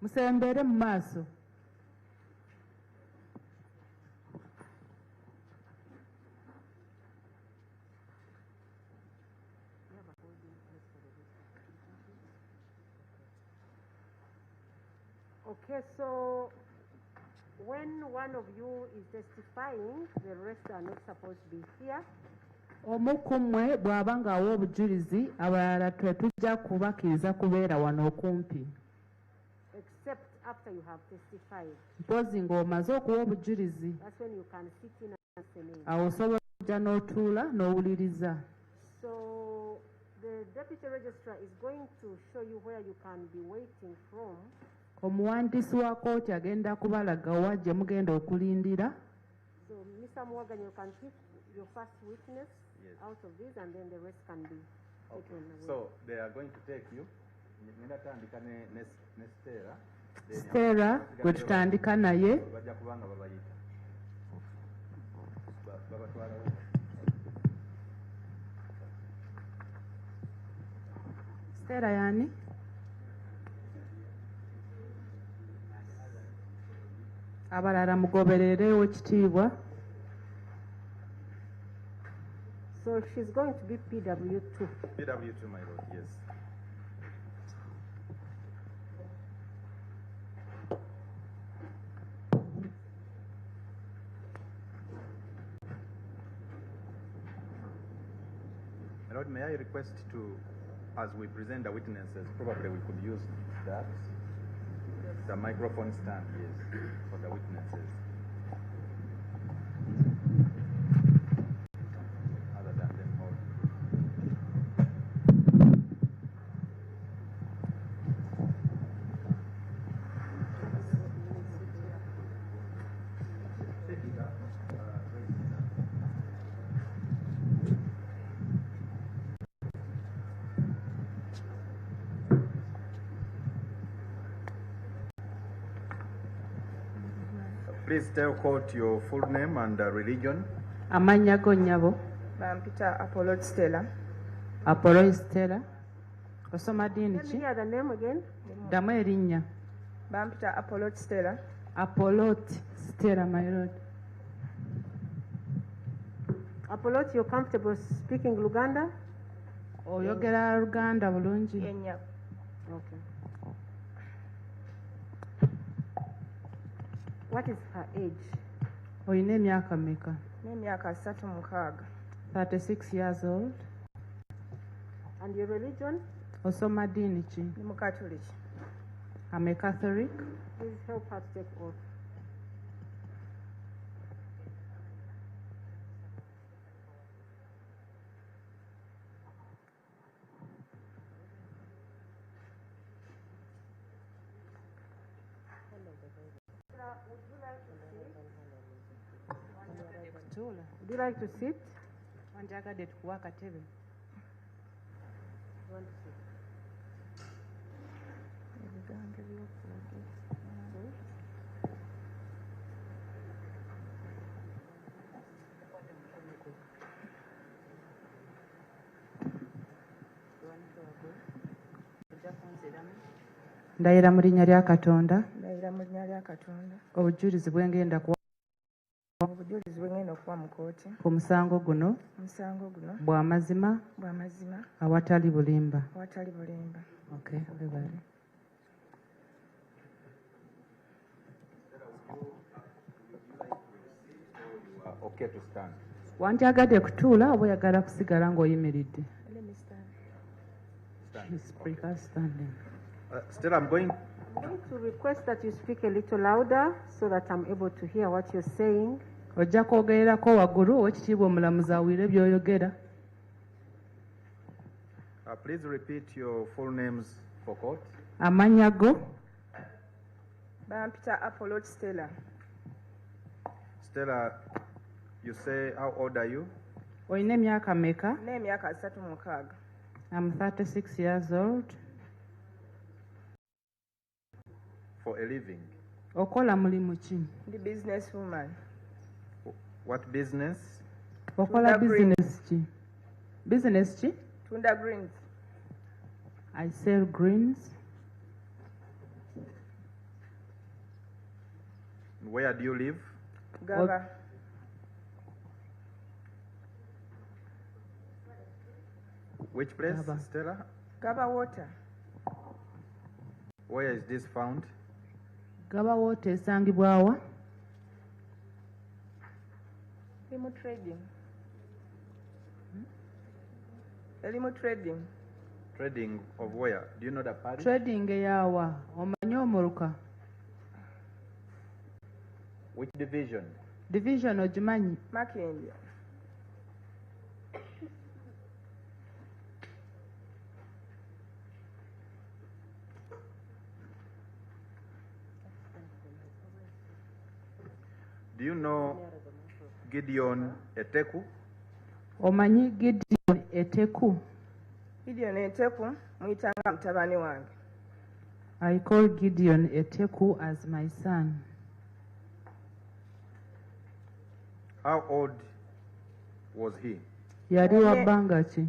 Musembere mu maaso. Okay, so when one of you is testifying, the rest are not supposed to be here. Omu ku mmwe bw'aba ng'awa obujulizi abalala tetujja kubakkiriza kubeera wano okumpi. Except after you have testified. Mpozi ng'omaze okuwa obujulizi. That's when you can sit in and listen. Awo osobola okujja n'otuula n'owuliriza. So the deputy registrar is going to show you where you can be waiting from. Omuwandiisi wa kooti agenda kubalaga wa gye mugenda okulindira. So Mr. Morgan, you can pick your first witness out of this, and then the rest can be taken away. So they are going to take you. Stella, gwe tutandika naye. Stella yani? Abalala mugobererewo ekitiibwa. So she's going to be PW2. PW2, my lord, yes. My lord, may I request to, as we present the witnesses, probably we could use that. The microphone stand, yes, for the witnesses. Other than them all. Please tell court your full name and religion. Amanya go nnyabo. Bampita Apollot Stella. Apollot Stella. Osoma ddiini Let me ki? hear the name again. Ddamu erinnya. Bampita Apollot Stella. Apollot Stella, my lord. Apollot, you're comfortable speaking Luganda? Oyogera Luganda bulungi. Yennya. Okay. What is her age? Oyina emyaka mmeka? N'emyaka 36. 36 years old. And your religion? Osoma ddiini ki? Ndi Mukatoliki. I'm a Catholic. Please help her to take oath. Would you like to sit? Wanjagadde tukuwa akatebe. You want to sit? Ndayira mu linnya lya Katonda. Ndayira mu linnya lya Katonda. Obujulizi bwengenda kuwa Obujulizi bwengenda okuwa mu kooti. ku musango guno Omusango guno bw'amazima bw'amazima awatali bulimba. awatali bulimba. Okay, webale. Okay to stand. Wandyagadde kutuula oba oyagala kusigala ng'oyimiridde? Let me stand. Please prefer standing. Stella, I'm going to request that you speak a little louder so that I'm able to hear what you're saying. Ojja kwogererako waggulu ow'ekitiibwa omulamuzi awulire by'oyogera. please repeat your full names for court. Amannya go? Bampita Apollot Stella. Stella, you say how old are you? Oyina emyaka mmeka? N'emyaka 36. I'm 36 years old. For a living. Okola mulimu ki? Ndi business woman. What business? Okola Tunda business ki? Business ki? Tunda greens. I sell greens. Where do you live? Gaba. Which place, Gaba. Stella? Gaba water. Where is this found? Gaba water esangibwa wa? Elimu trading. Elimu trading. Trading of where? Do you know the parish? Trading eyawa omanyi omuluka. Which division? Division ogimanyi? Makindya. Do you know Gideon Eteku? Omanyi Gideon Eteku? Gideon Eteku muyitanga mutabani wange. I call Gideon Eteku as my son. How old was he? Yali wa bbanga ki?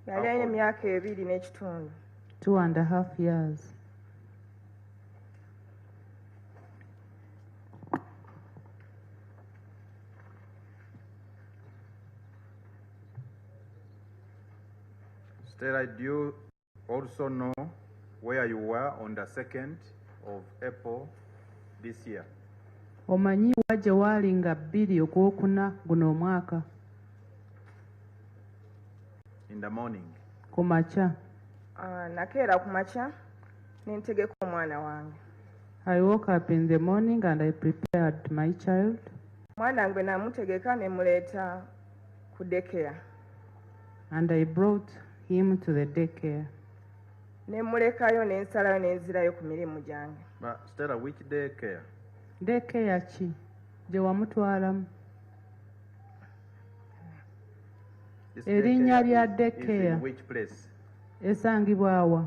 Yali alina emyaka 2 n'ekitundu. 2.5 years. Stella, do you also know where you were on the 2nd of April this year? Omanyi wa gye waali nga 2 Okwokuna guno omwaka? In the morning. Ku makya. Nakeera ku makya ne ntegeka omwana wange. I woke up in the morning and I prepared my child. Mwana wange namutegeka ne muleeta ku daycare. And I brought him to the daycare. Ne mulekayo ne nsalayo ne nzirayo ku mirimu gyange. But Stella, which daycare? Daycare ki? Gye wamutwalamu? This Erinnya lya is daycare in which place? esangibwa wa?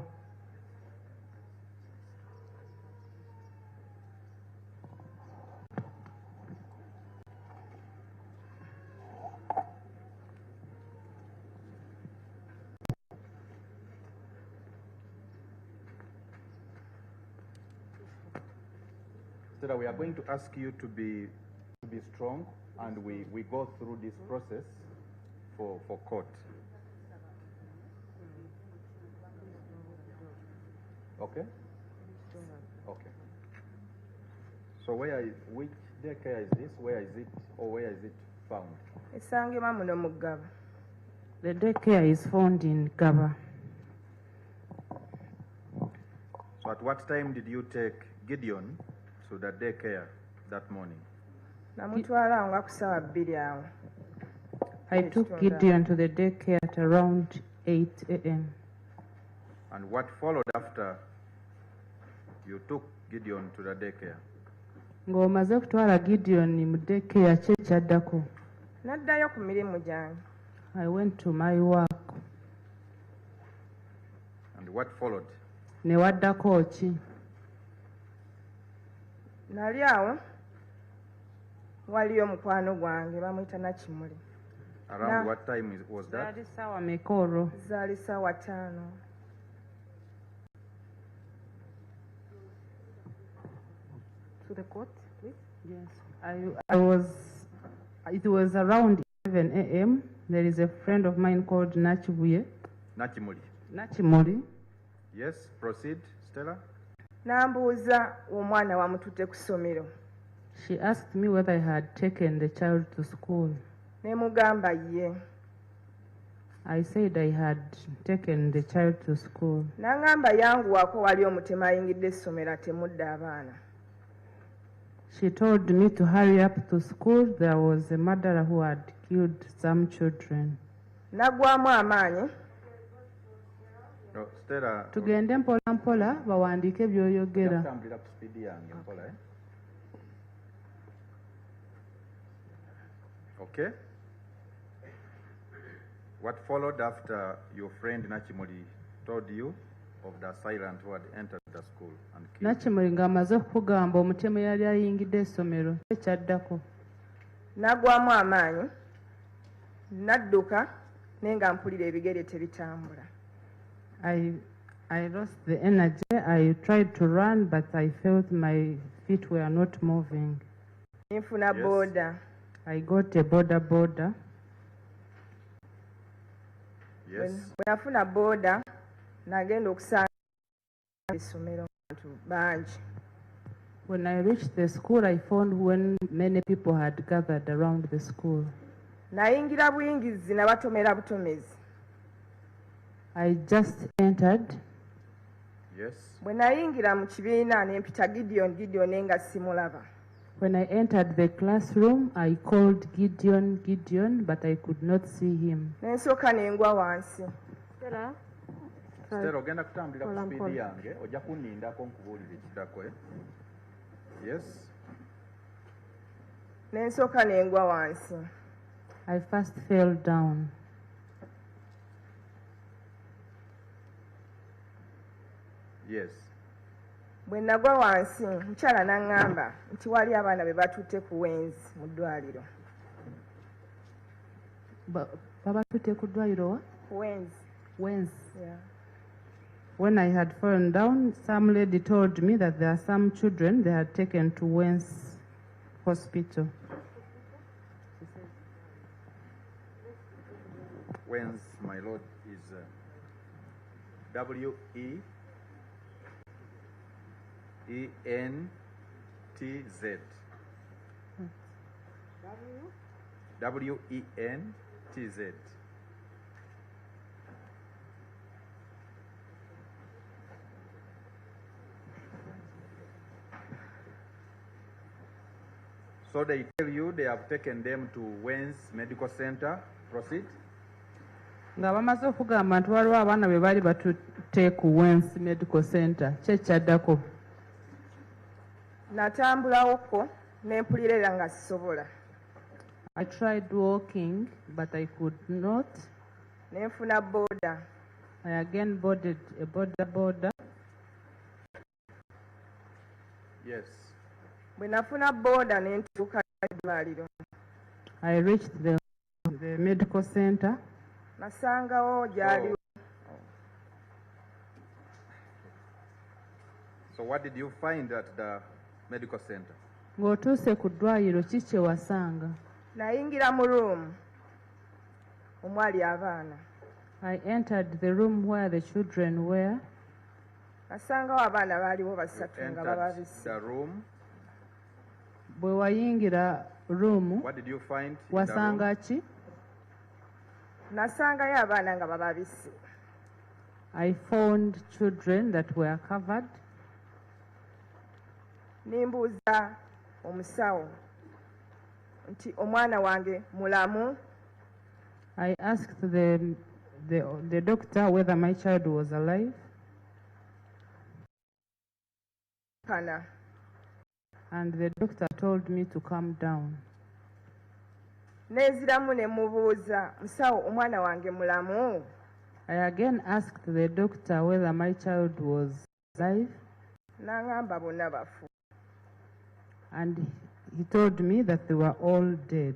Stella, we are going to ask you to be strong, and we go through this process for court. Okay? Okay. So which daycare is this? Where is it, or where is it found? Esangibwa muno mu Gaba. The daycare is found in Gaba. So at what time did you take Gideon to the daycare that morning? Namutwala awo nga ku ssaawa 2 awo. I took Gideon to the daycare at around 8 a.m. And what followed after you took Gideon to the daycare? Ng'omaze kutwala Gideon mu daycare ki ekyaddako? Naddayo ku mirimu gyange. I went to my work. And what followed? Ne waddako ki? Nali awo waliyo mukwano gwange bamuyita Nakimuli. Around what time was that? Zaali ssaawa meka olwo? Zaali ssaawa 5. To the court, please? Yes. It was around 11 a.m. There is a friend of mine called Nachimuli. Yes, proceed, Stella. N'ambuuza omwana wamututte ku ssomero. She asked me whether I had taken the child to school. Ne mugamba ye. I said I had taken the child to school. N'angamba yanguwako wali omutema ayingidde essomero atemudde abaana. She told me to hurry up to school. There was a murderer who had killed some children. Nagwamu amaanyi. No, Stella. Tugende mpola mpola bawandiike by'oyogera. Okay. What followed after your friend Nachimuli told you of the assailant who had entered the school and killed? Nachimuli ng'amaze okugamba omutemu yali ayingidde essomero ekyaddako. Nagwamu amaanyi. Nadduka naye nga mpulira ebigere tebitambula. I lost the energy. I tried to run, but I felt my feet were not moving. Nfuna Yes. boda. I got a boda. Yes. Bwe nafuna boda nagenda okusanga essomero abantu bangi. When I reached the school, I found when many people had gathered around the school. Nayingira buyingizi nabatomera butomezi. I just entered. Yes. Bwe nayingira mu kibiina ne mpita Gideon nga simulaba. When I entered the classroom, I called Gideon, but I could not see him. Ne nsooka ne ngwa wansi. Stella? Stella, ogenda kutambulira ku Kola speed mpola. yange ojja kunnindako nkubuulira ekiddako. Yes. Ne nsooka ne ngwa wansi. I first fell down. Yes. Bwe nagwa wansi mukyala n'aŋŋamba nti wali abaana be batutte ku wenzi mu ddwaliro. Baba tute kudwaliro wa? Wenzi. Whence? Yeah. When I had fallen down, some lady told me that there are some children they had taken to Wentz Hospital. Whence, my lord, is W-E-E-N-T-Z. W-E-N-T-Z. So they tell you they have taken them to Wentz Medical Center. Proceed. Nga bamaze okugamba nti waliwo abaana be baali batutte ku Wentz Medical Center. Kyekyaddako. Natambulawoko ne mpulira era nga sisobola. I tried walking, but I could not. Ne nfuna boda. I again boarded a boda. Yes. Bwe nafuna boda ne ntuuka eddwaliro. I reached the medical center. Nasangawo gyali. So what did you find at the medical center? Ng'otuuse ku ddwaliro ki kye wasanga? Nayingira mu room omwali abaana. I entered the room where the children were. Nasangawo abaana baaliwo basatu nga Entered bababisi. the room. Bwe wayingira room, What did you find in the wasanga room? ki? Nasangayo abaana nga bababisi. I found children that were covered. Nimbuuza omusawo nti omwana wange mulamu. I asked the doctor whether my child was alive, Kana. and the doctor told me to come down. Neeziramu ne mubuuza musawo omwana wange mulamu. I again asked the doctor whether my child was alive, N'aŋŋamba bonna bafu. and he told me that they were all dead.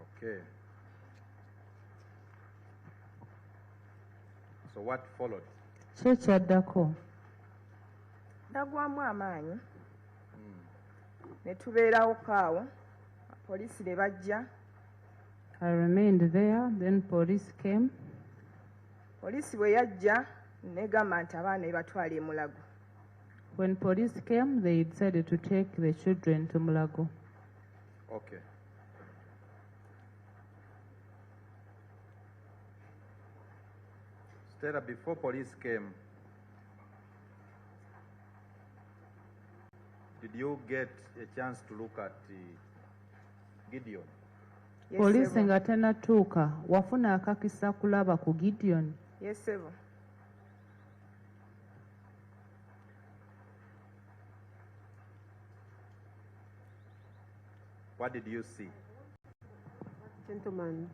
Okay. So what followed? Kyekyaddako. Ndagwamu amaanyi. Ne tubeerawoko awo. Poliisi ne bajja. I remained there, then police came. Poliisi bwe yajja negamba nti abaana ebatwala e Mulago. When police came, they decided to take the children to Mulago. Okay. Stella, before police came, did you get a chance to look at Gideon? Yes, Police sebo. nga tennatuuka, wafuna akakisa kulaba ku Gideon. Yes, sebo. What did you see? Gentleman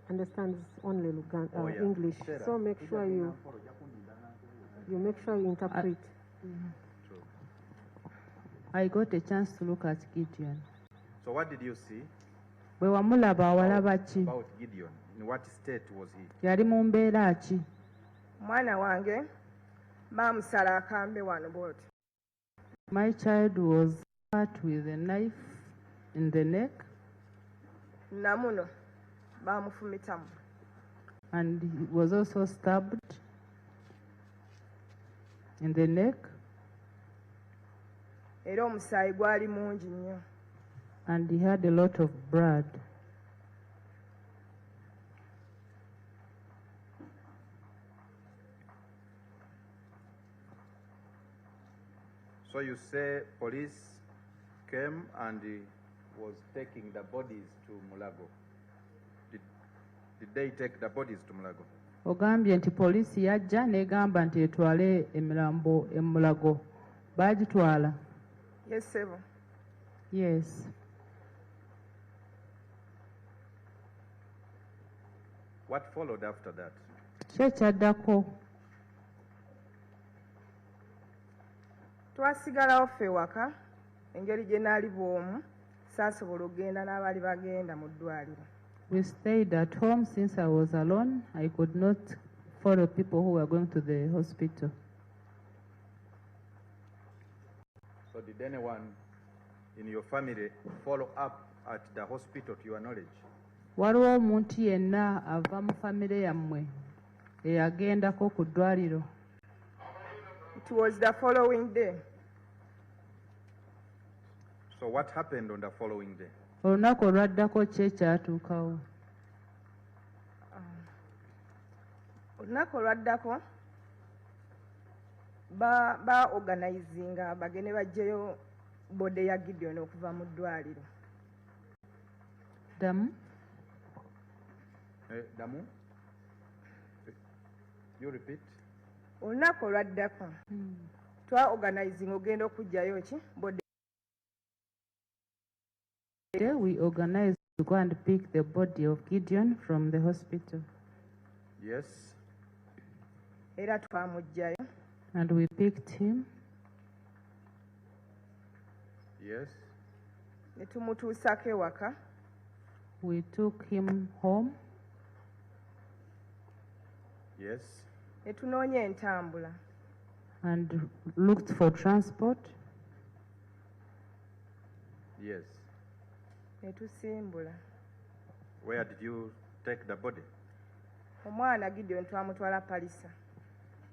understands only Oh, yeah. English, Sarah. so make sure you interpret. True. I got a chance to look at Gideon. So what did you see Bwe wamulaba walaba ki? about Gideon? In what state was he? Yali mu mbeera ki? Mwana wange baamusala akambe wano bwoti. My child was cut with a knife in the neck, namuno baamufumitamu. and he was also stabbed in the neck, Era omusaayi gwali mungi nnyo. and he had a lot of blood. So you say police came and was taking the bodies to Mulago. Did they take the bodies to Mulago? Ogambye nti poliisi yajja n'egamba nti etwale emirambo e Mulago. Baagitwala? Yes, sebo. Yes. What followed after that? Ki ekyaddako? Twasigalawo ffe waka engeri gye naali bw'omu saasobola okugenda n'abaali bagenda mu ddwaliro. We stayed at home since I was alone. I could not follow people who were going to the hospital. So did anyone in your family follow up at the hospital to your knowledge? Waliwo omuntu yenna ava mu famire yammwe eyagendako ku ddwaliro? It was the following day. So what happened on the following day? Olunaku olwaddako ki ekyatuukawo? Olunaku olwaddako organizinga bagende bajjeyo bode ya Gideon okuva mu ddwaliro. Damu? Damu? You repeat? Olunaku olwaddako organizinga ogenda okujjayo ki bode. We organized to go and pick the body of Gideon from the hospital. Yes. Era twamujjayo. And we picked him. Yes. Ne tumutuusako ewaka. We took him home. Yes. Ne tunoonya entambula. And looked for transport. Yes. Ne tusimbula. Where did you take the body? Omwana Gideon twamutwala Palisa.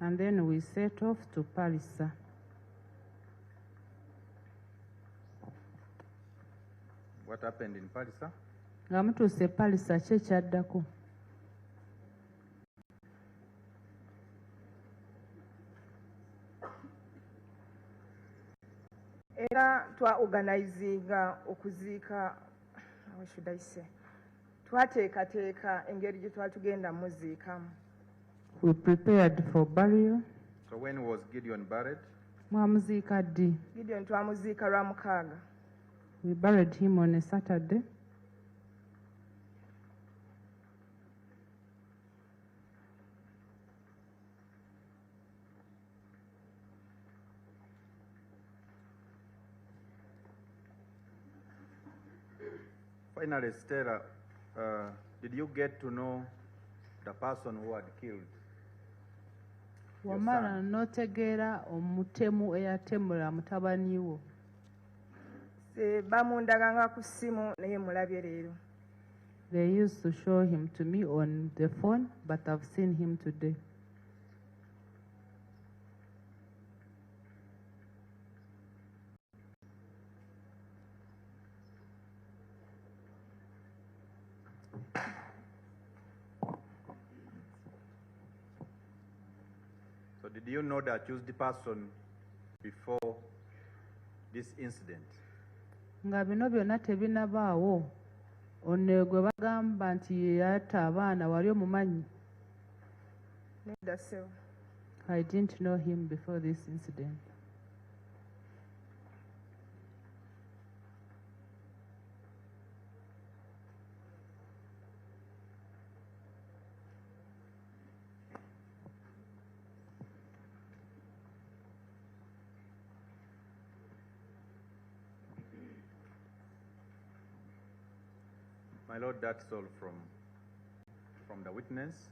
And then we set off to Palisa. What happened in Palisa? Nga mutuuse Palisa ki ekyaddako? Era organizinga okuziika, how should I say, twateekateeka engeri gye twatugenda muziikamu. We prepared for burial. So when was Gideon buried? Mwamuziika ddi? Gideon twamuziika lwa mukaaga. We buried him on a Saturday. Finally, Stella, did you get to know the person who had killed your Wamala son? n'otegeera omutemu eyatemula mutabani wo? Bamundaganga ku ssimu naye mulabye leero. They used to show him to me on the phone, but I've seen him today. So did you know the accused person before this incident? Nga bino byonna tebinabaawo, ono gwe bagamba nti ye yatta abaana wali omumanyi? Nedda ssebo. I didn't know him before this incident. My Lord, that's all from the witness.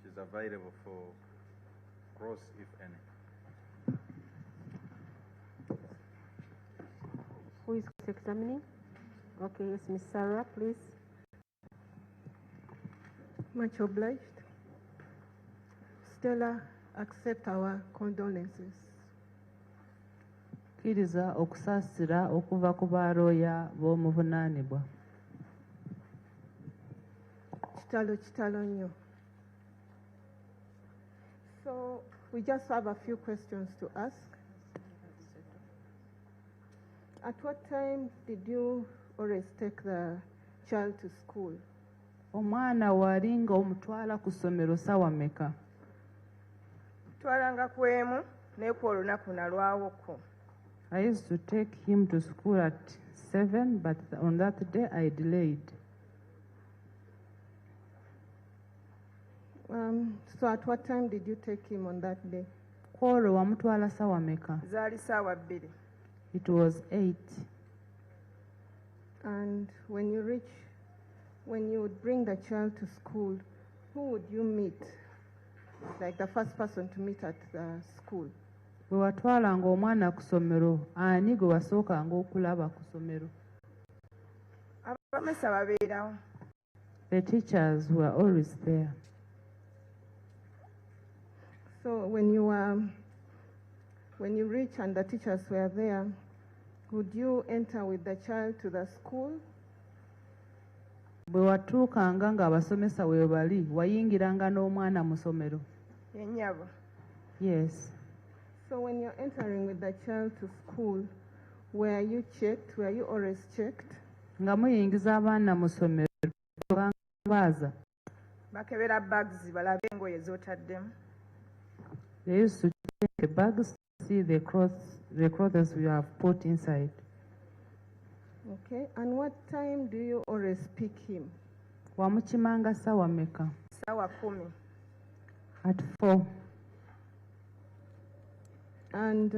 She's available for across, if any. Who is examining? Okay, yes, Miss Sarah, please. Much obliged. Stella, accept our condolences. Kkiriza okusaasira okuva ku baalooya b'omuvunaanibwa. Kitalo nnyo. So we just have a few questions to ask. At what time did you always take the child to school? Omwana walinga omutwala ku ssomero ssaawa mmeka? Twalanga ku emu naye ku olunaku nalwawoko. I used to take him to school at 7, but on that day I delayed. So at what time did you take him on that day? Kwolwo wamutwala ssaawa mmeka? Zaali ssaawa 2. It was 8. And when you would bring the child to school, who would you meet? Like the first person to meet at the school? Bwe watwalanga omwana ku ssomero, ani gwe wasookanga okulaba ku ssomero? Abasomesa babeerawo. The teachers were always there. So when you reach and the teachers were there, would you enter with the child to the school? Bwe watuukanga ng'abasomesa we bali, wayingiranga n'omwana mu ssomero? Yennyabo. Yes. So when you're entering with the child to school, were you checked? Were you always checked? Nga muyingiza abaana mu ssomero, baaza. Bakebera bags balabe engoye z'otaddemu. They used to check the bags to see the clothes we have put inside. Okay. And what time do you always pick him? Wamukimanga ssaawa mmeka? Ssaawa 10. At 4. And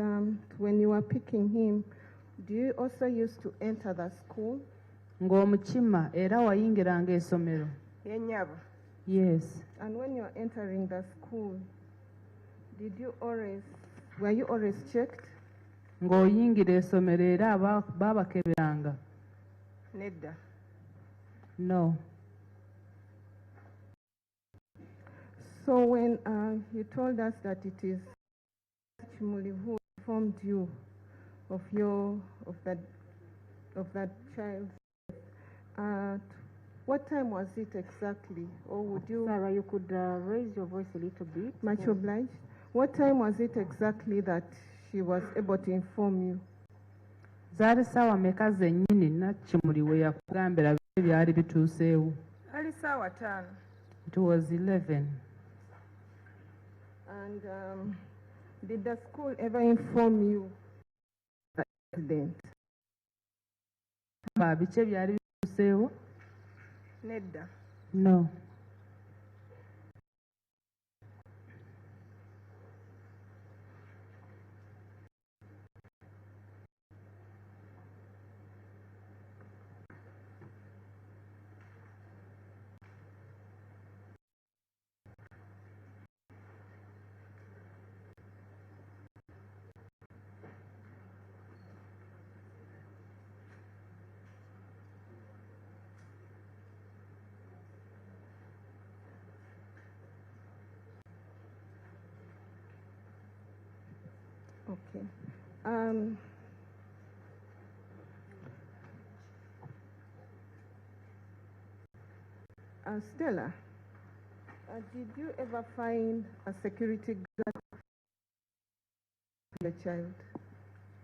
when you were picking him, do you also used to enter the school? Ng'omukima era wayingiranga essomero? Yennyabo. Yes. And when you're entering the school, were you always checked? Ng'oyingira essomero era baabakeberanga? Nedda. No. So when you told us that it is Chimuli who informed you of that child, what time was it exactly? Or would you? Sarah, you could raise your voice a little bit. Much obliged. What time was it exactly that she was able to inform you? Zaali ssaawa mmeka zennyini Nakimuli we yakugambira byali bituuseewo? Ali ssaawa 5. It was 11. And did the school ever inform you of the accident? Biki ebyali bituuseewo? Nedda. No. Okay. Stella, did you ever find a security guard for the child?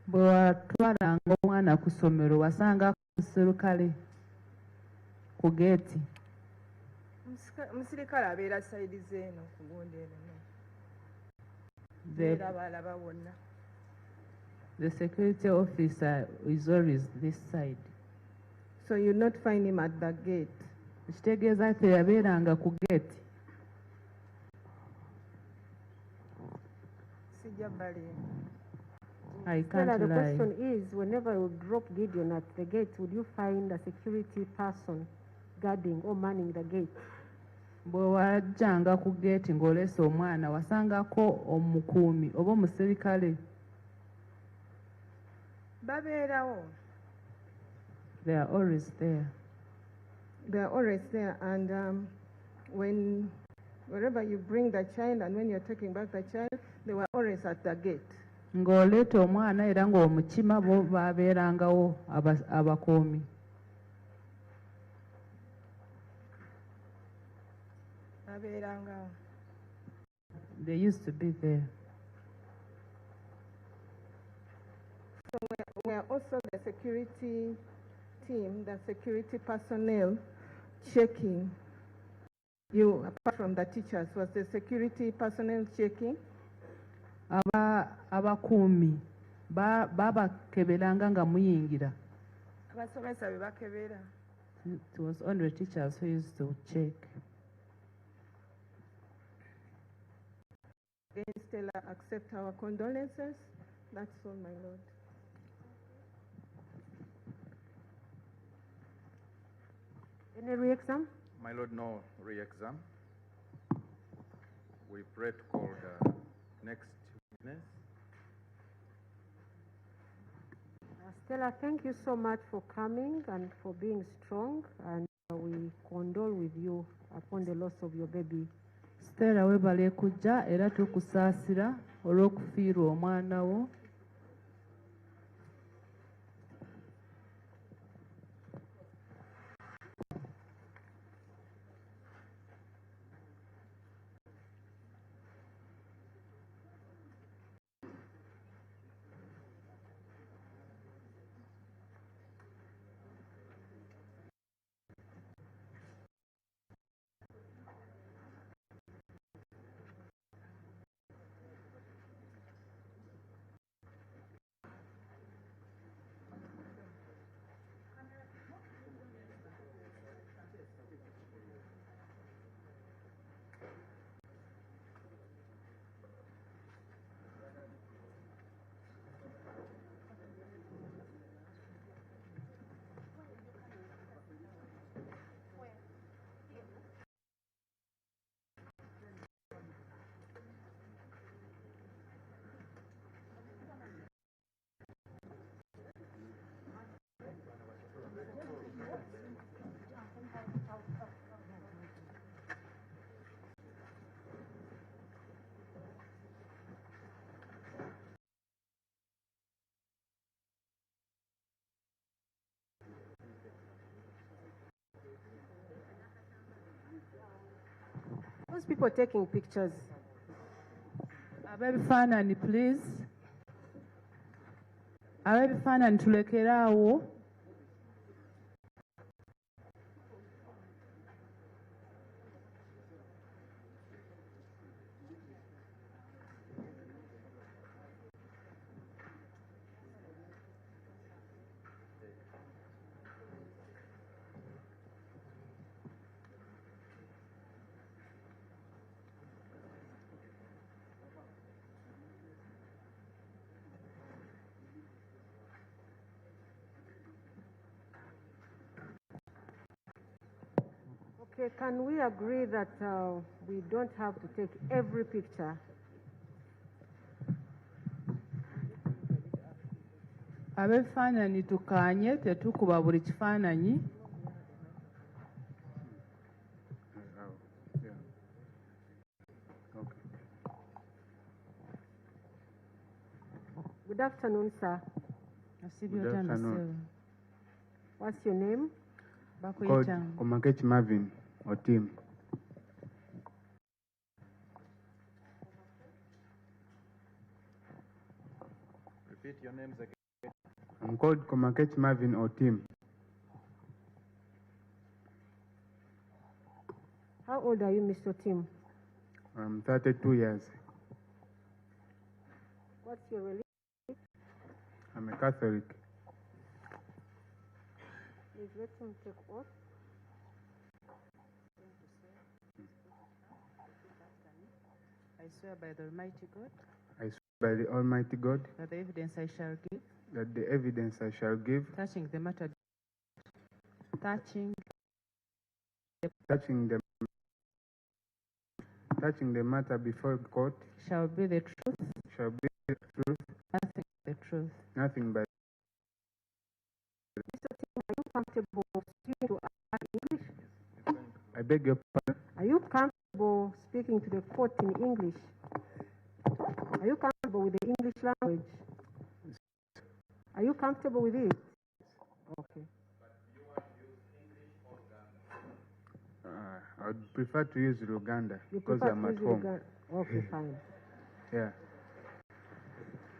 Bwe watwalanga omwana ku ssomero wasanga omuserukale ku geeti? Omusirikale abeera sayidi z'eno ku gundi eno. Alaba wonna. The security officer is always this side. So you not find him at the gate? Kitegeeza nti yabeeranga ku geeti? Sijja bbali. I Stella, can't the lie. question is, whenever you drop Gideon at the gate, would you find a security person guarding or manning the gate? bwe wajjanga ku geeti ng'oleese omwana wasangako omukuumi oba omuserikale. babeerawo. They are always there. They are always there, and wherever you bring the child and when you're taking back the child, they were always at the gate. Ng'oleeta omwana era ng'omukima bo baabeerangawo abakuumi. babeerangawo. They used to be there. So we are also the security team, the security personnel checking. You, apart from the teachers, was the security personnel checking? Abakuumi babakeberanga nga muyingira. abasomesa be bakebera. It was only teachers who used to check. Again, Stella, accept our condolences. That's all, my Lord. Any re-exam? My Lord, no re-exam. We pray to call the next witness. Stella, thank you so much for coming and for being strong, and we condole with you upon the loss of your baby. Stella webale kujja era tukusaasira olw'okufiirwa omwana wo. Those people taking pictures. Abebifaananyi please. Abebifaananyi tulekeraawo. Okay, can we agree that we don't have to take every picture? Abebifaananyi tukaanye tetukuba buli kifaananyi. Good afternoon, sir. Good afternoon. What's your name? Called Komakech Marvin or team. Repeat your names again. I'm called Komakech Marvin or team. How old are you, Mr. Tim? I'm 32 years. What's your religion? I'm a Catholic. Please let him take oath. I swear by the Almighty God. I swear by the Almighty God That the evidence I shall give. that the evidence I shall give Touching the matter. Touching touching the touching the matter before court shall be the truth, shall be the truth, nothing but the truth. nothing but. Mr. Tim, are you comfortable speaking to us in English? I beg your pardon? Are you comfortable speaking to the court in English? Are you comfortable with the English language? Are you comfortable with it? Okay. I would prefer to use Luganda You because prefer I'm to at use home. Okay, fine. Yeah.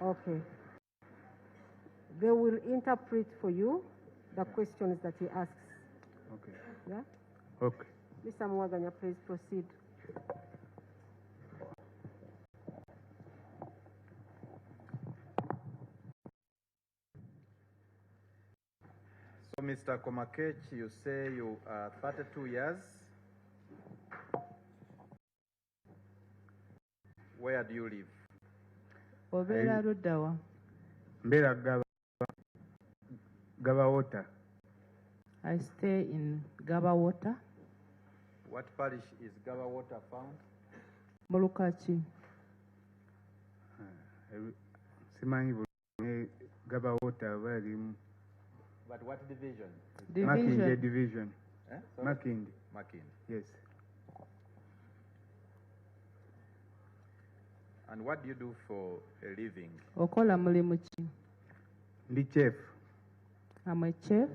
Okay. They will interpret for you the questions that he asks. Okay. Yeah? Okay. Mr. Mwaganya, please proceed. So, Mr. Komakech, you say you are 32 years. Where do you live? Obeera ludda wa? Mbera Gaba Water. I stay in Gaba Water. What parish is Gaba Water found? Mulukachi. Simanyi bulungi Gaba Water bali. But what division? Makinde division. Eh? Makinde. Makinde. Yes. And what do you do for a living? Okola mulimu ki? Ndi chef. I'm a chef.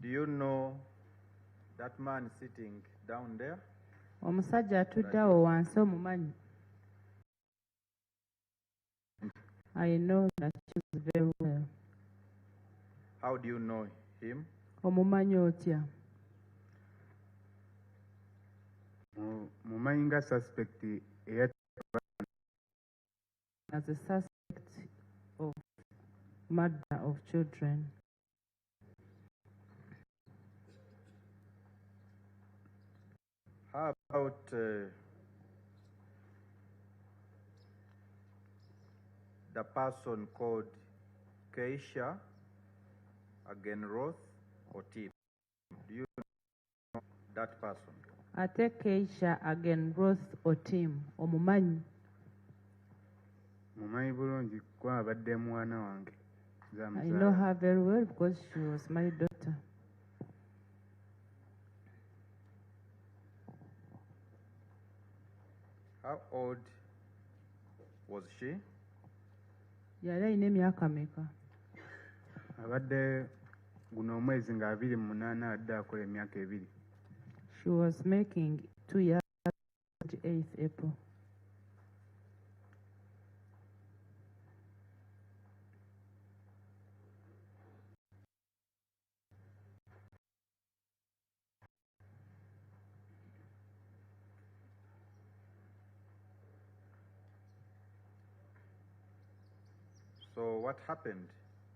Do you know that man sitting down there? Omusajja atudde awo wansi omumanyi. I know that she's very well. How do you know him? Omumanyi otya? Mumanyi nga suspect As a suspect of murder of children. How about the person called Keisha Agenroth Otim? Do you know that person? Ate Keisha Agenroth Otim, omumanyi? mumanyi bulungi kuba abadde mwana wange. I know her very well because she was my daughter. How old was she? Yali alina emyaka meka? Abadde guno omwezi nga 28 adde akola emyaka 2. She was making 2 years, 28th April. So what happened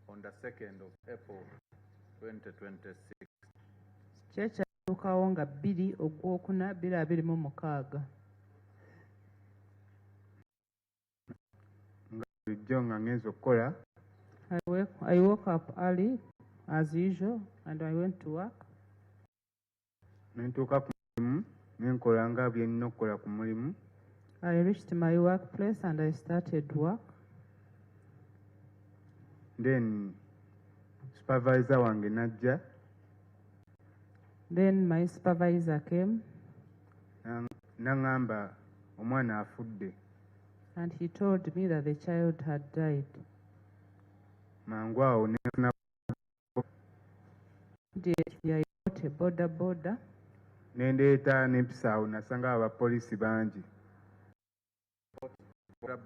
on the 2nd of April 2026? Kyekyalukawo nga 2 Ogwokuna 2026. Nga bulijjo nga ngenza okukola. I woke up early as usual and I went to work. Nentuuka ku mulimu nenkola nga bye nnina okukola ku mulimu. I reached my workplace and I started work. Then supervisor wange najja. Then my supervisor came. N'angamba omwana afudde. And he told me that the child had died. Mangu awo nefuna. Immediately I got a boda. Nendeeta n'empisa awo nasanga abapoliisi bangi.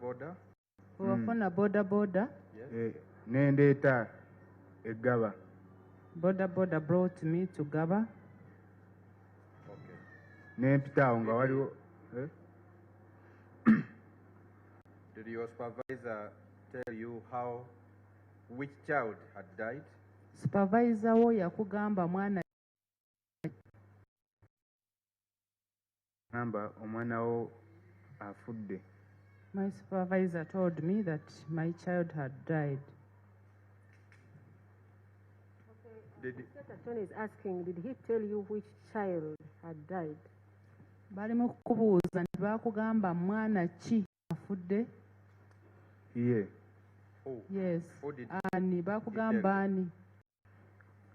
Boda? Wafuna boda? Yes. Nendeeta eggaba. Boda brought me to Gaba. Okay. Nempita awo nga waliwo. Did your supervisor tell you which child had died? Supervisor wo yakugamba mwana ngamba omwana wo afudde. My supervisor told me that my child had died. Mr. Tony is asking, did he tell you which child had died? Bali mu kubuuza nti baakugamba mwana ki afudde? Ye. Yes. Who did Ani baakugamba ani?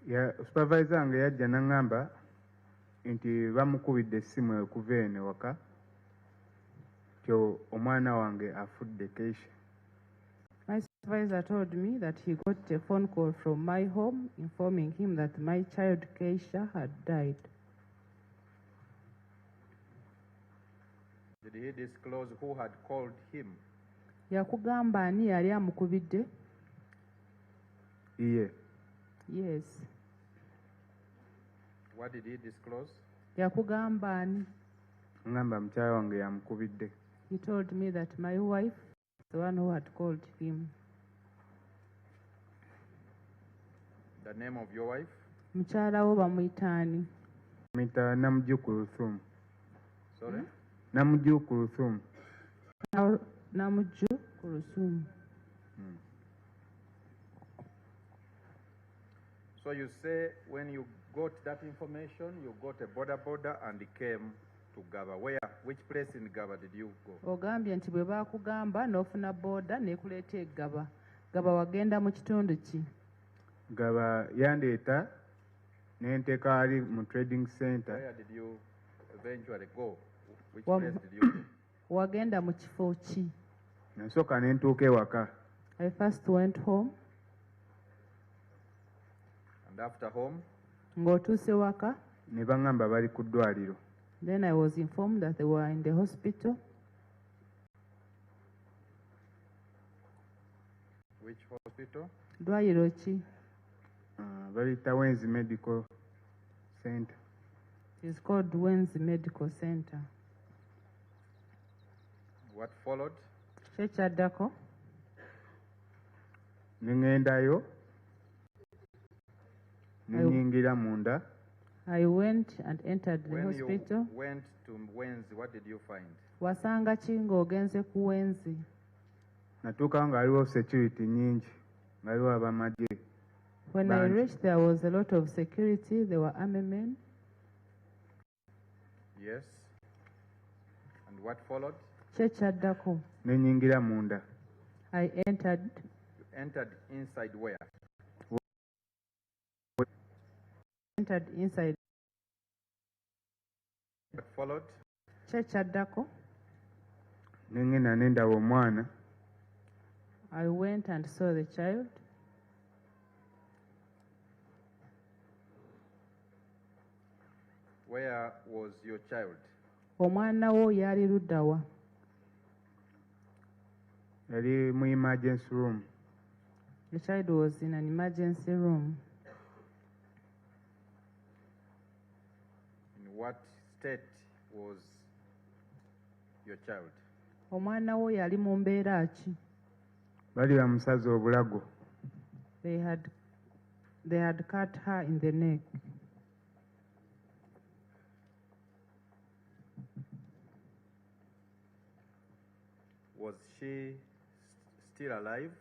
Ya supervisor wange yajja n'angamba nti bamukubidde essimu okuva eno waka kyo omwana wange afudde Keisha. My supervisor told me that he got a phone call from my home informing him that my child Keisha had died. Did he disclose who had called him? Yakugamba ani yali amukubidde? Ye. Yes. What did he disclose? Yakugamba ani? Ngamba mukyala wange yamukubidde. He told me that my wife is the one who had called him. The name of your wife? Mukyala wo bamuyita ani? Mita Namju Kulthum. Sorry? Namju Kulthum. Namujju Kulusum. So you say when you got that information, you got a border and came to Gaba. Which place in Gaba did you go? Ogambye nti bwe baakugamba n'ofuna booda n'ekuleeta e Gaba. Gaba wagenda mu kitundu ki? Gaba yandeeta n'enteeka wali mu trading center. Where did you eventually go? Which place did you go? Wagenda mu kifo ki? Nasooka ne ntuuka ewaka. I first went home. And after home? Ng'otuuse waka. Ne baŋŋamba bali ku ddwaliro. Then I was informed that they were in the hospital. Which hospital? Ddwaliro ki? Baliyita Wenzi Medical Center. It's called Wenzi Medical Center. What followed? Kye kyaddako? Ne ŋŋendayo ne nnyingira munda. I went and entered the When hospital. you went to Wenzi, what did you find? Wasanga ki ng'ogenze ku Wenzi? Natuukawo nga waliwo security nnyingi, nga waliwo abamagye. When I reached, there was a lot of security. There were army men. Yes. And what followed? Kye kyaddako? Ne nnyingira munda. I entered. You entered inside where? Entered inside. What followed? Kye kyaddako? Ne ŋŋenda ne ndaba omwana. I went and saw the child. Where was your child? Omwana wo yali ludda wa? Yali mu emergency room. The child was in an emergency room. In what state was your child? Omwana wo yali mu mbeera ki? Bali bamusaze obulago. They had cut her in the neck. Was she still alive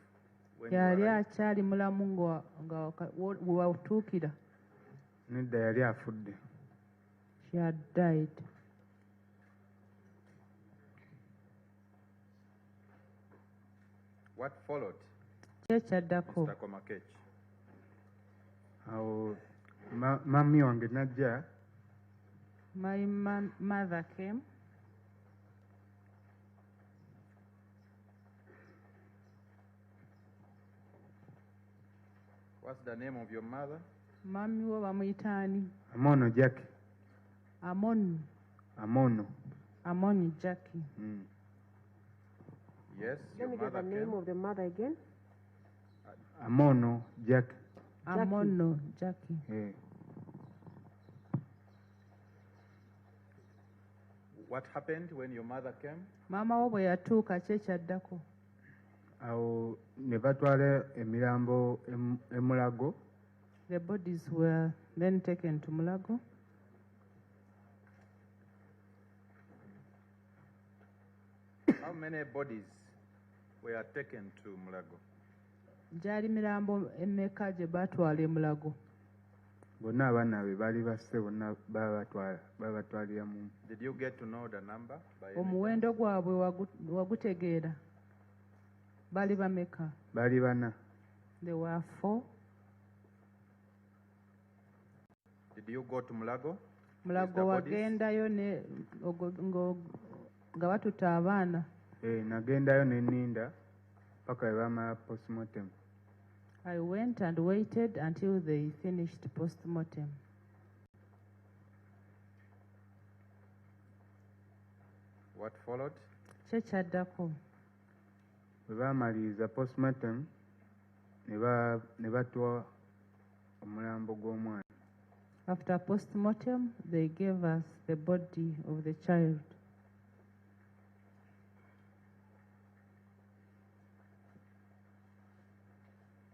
when Yali you arrived? akyali mulamu nga we watuukira. Nedda yali afudde. She had died. What followed? Kye kyaddako? Mr. Komakech. Awo mami wange najja. My mother came. What's the name of your mother? Mami wo bamuyita ani? Amono Jackie. Amonu. Amono. Amonu Jackie. Yes, Let your me get the mother name came. of the mother again. Amono Jackie. Amono Jackie. Eh. What happened when your mother came? Maama wo bwe yatuuka kye kyaddako? Awo ne batwala emirambo Mulago. The bodies were then taken to Mulago. How many bodies were taken to Mulago? gyali mirambo emeka gye baatwala e Mulago? bonna abaana be baali basse bonna babatwalira mu. Did you get to know the number? By any Omuwendo gwabwe wagutegeera? Baali bameka? Baali bana. There were 4. Did you go to Mulago? Mulago wagendayo nga batuta abaana? Nagendayo ne nninda paka bwe bamala postmortem. I went and waited until they finished postmortem. What followed? Kye kyaddako? Bwe baamaliriza postmortem ne batuwa omulambo gw'omwana. After postmortem, they gave us the body of the child.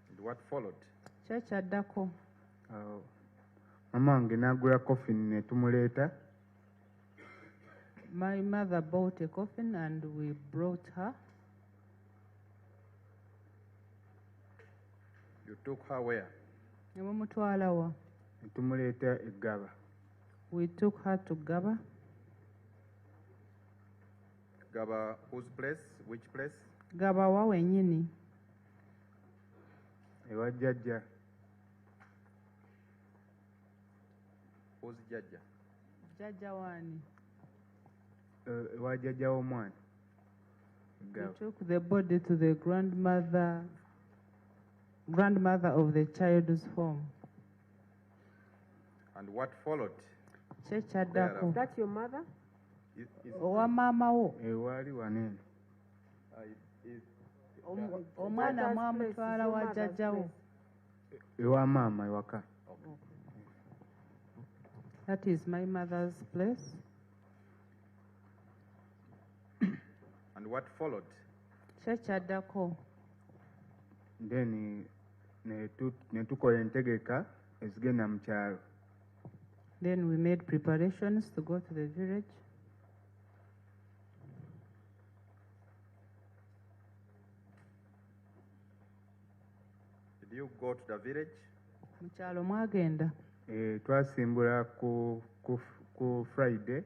And what followed? Kye kyaddako? Mama wange n'agula coffin ne tumuleeta. My mother bought a coffin and we brought her. You took her where? Ne mumutwala wa? Ne tumuleeta e Gaba. We took her to Gaba. Gaba, whose place? Which place? Gaba wa wennyini? Ewa jjajja. Whose judge? Jjajja waani? Ewa jjajja w'omwana. We took the body to the grandmother of the child's home. And what followed? Kye kyaddako? Is that your mother? Owa maama wo? Waali waneeno. Omwana mwamutwala wa jjajja wo? Ewa maama ewaka. That is my mother's place. And what followed? Kye kyaddako? Then ne tukola entegeka ezigenda mu kyalo. Then we made preparations to go to the village. Did you go to the village? Mu kyalo mwagenda? Twasimbula ku Friday.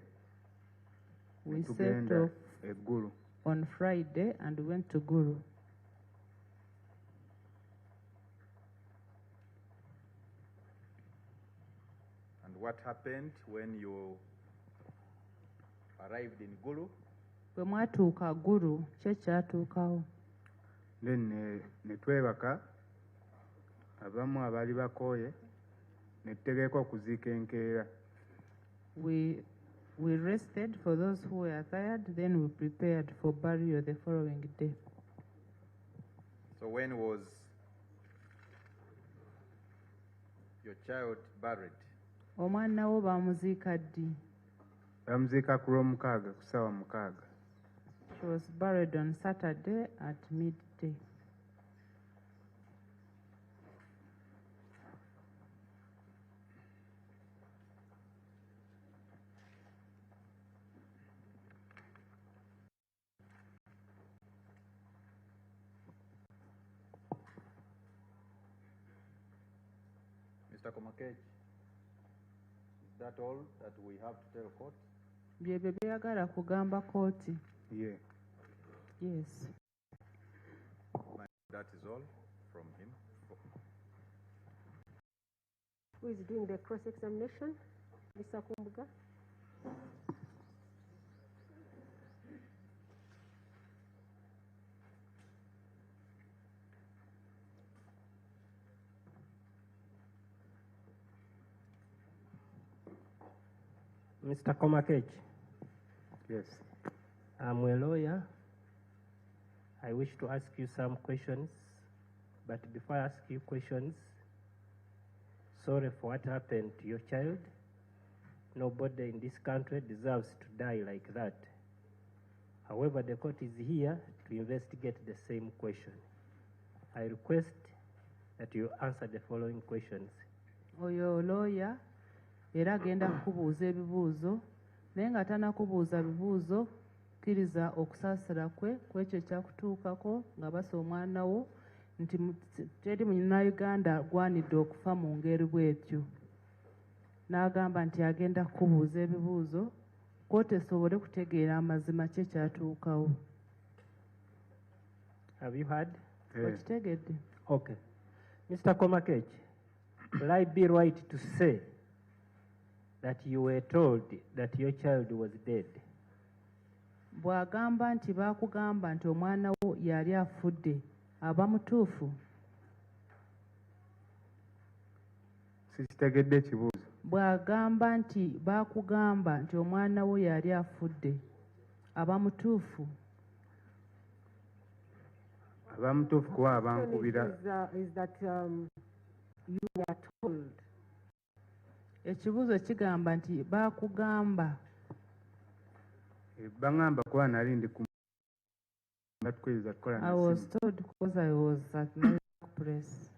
We set tugenda off e Gulu. on Friday and went to Guru. And what happened when you arrived in Gulu? Bwe mwatuuka Guru, kye kyatuukawo? Then ne twebaka abamu abaali bakooye ne tutegeeka okuziika enkeera. We rested for those who were tired, then we prepared for burial the following day. So when was your child buried? Omwana wo baamuziika ddi? Bamuziika ku Lwomukaaga ku ssaawa 6. She was buried on Saturday at midday. Mr. Komakech, is that all that we have to tell court? Byebyo byagala kugamba kooti? Yeah. Yes. That is all from him. Who is doing the cross-examination? Mr. Kumbuga? Mr. Komakech. Yes. I'm a lawyer. I wish to ask you some questions, but before I ask you questions, sorry for what happened to your child. Nobody in this country deserves to die like that. However, the court is here to investigate the same question. I request that you answer the following questions. Oyo lawyer era agenda kukubuuza ebibuuzo naye nga tanakubuuza bibuuzo kukkiriza okusaasira kwe kwekyo kyakutuukako nga basa omwana wo nti teri munnayuganda agwanidde okufa mu ngeri bw'etyo. N'agamba nti agenda kukubuuza ebibuuzo kkooti esobole kutegeera amazima kye kyatuukawo. Have you heard? Okitegedde? Okay. Mr. Komakech, will I be right to say that you were told that your child was dead? Bw'agamba nti baakugamba nti omwana wo yali afudde, aba mutuufu? Sikitegedde ekibuuzo. Bw'agamba nti baakugamba nti omwana wo yali afudde, aba mutuufu? Aba mutuufu kuba abankubira. Is that you were told? Ekibuuzo kigamba nti baakugamba. Bangamba kuba nali ndi ku batukiriza kukola I was told because I was at my press.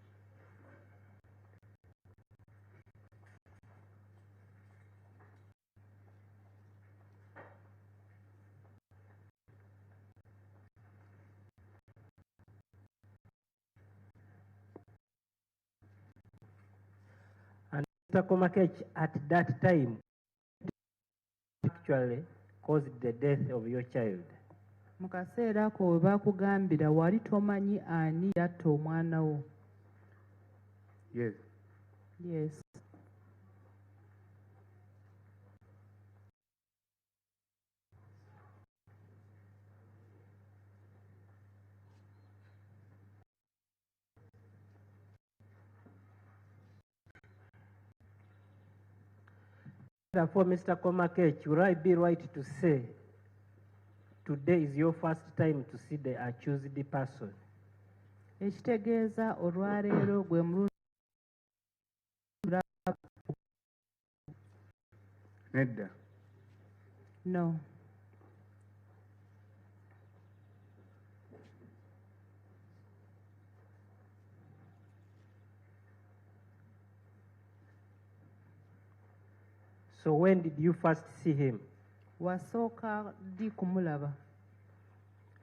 And Mr. Komakech, at that time, actually caused the death of your child. Mu kaseera ako we baakugambira wali tomanyi ani yatta omwana wo? Yes. Yes. Therefore, Mr. Komakech, would I be right to say today is your first time to see the accused person? Ekitegeeza olwaleero gwe mulundi. Nedda. No. So when did you first see him? Wasooka ddi kumulaba?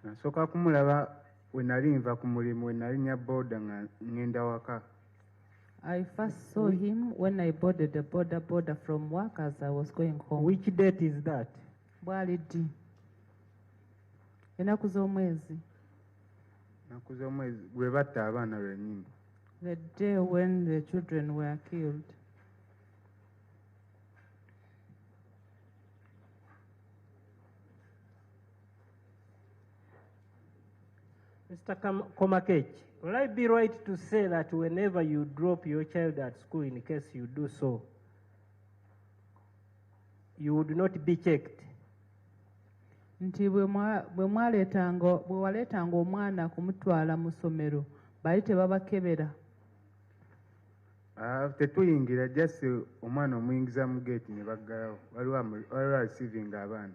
Nasooka kumulaba we nali nva ku mulimu we nali nya boda nga ngenda waka. I first saw him when I boarded the border from work as I was going home. Which date is that? Bwali ddi? Ennaku z'omwezi. Ennaku z'omwezi gwe batta abaana lwennyini. The day when the children were killed. Mr. Komakech, will I be right to say that whenever you drop your child at school, in case you do so, you would not be checked? Nti bwe waleetanga omwana kumutwala mu ssomero bali tebabakebera? Tetuyingira just omwana omuyingiza mu gate ne baggalawo. Waliwo receiving abaana.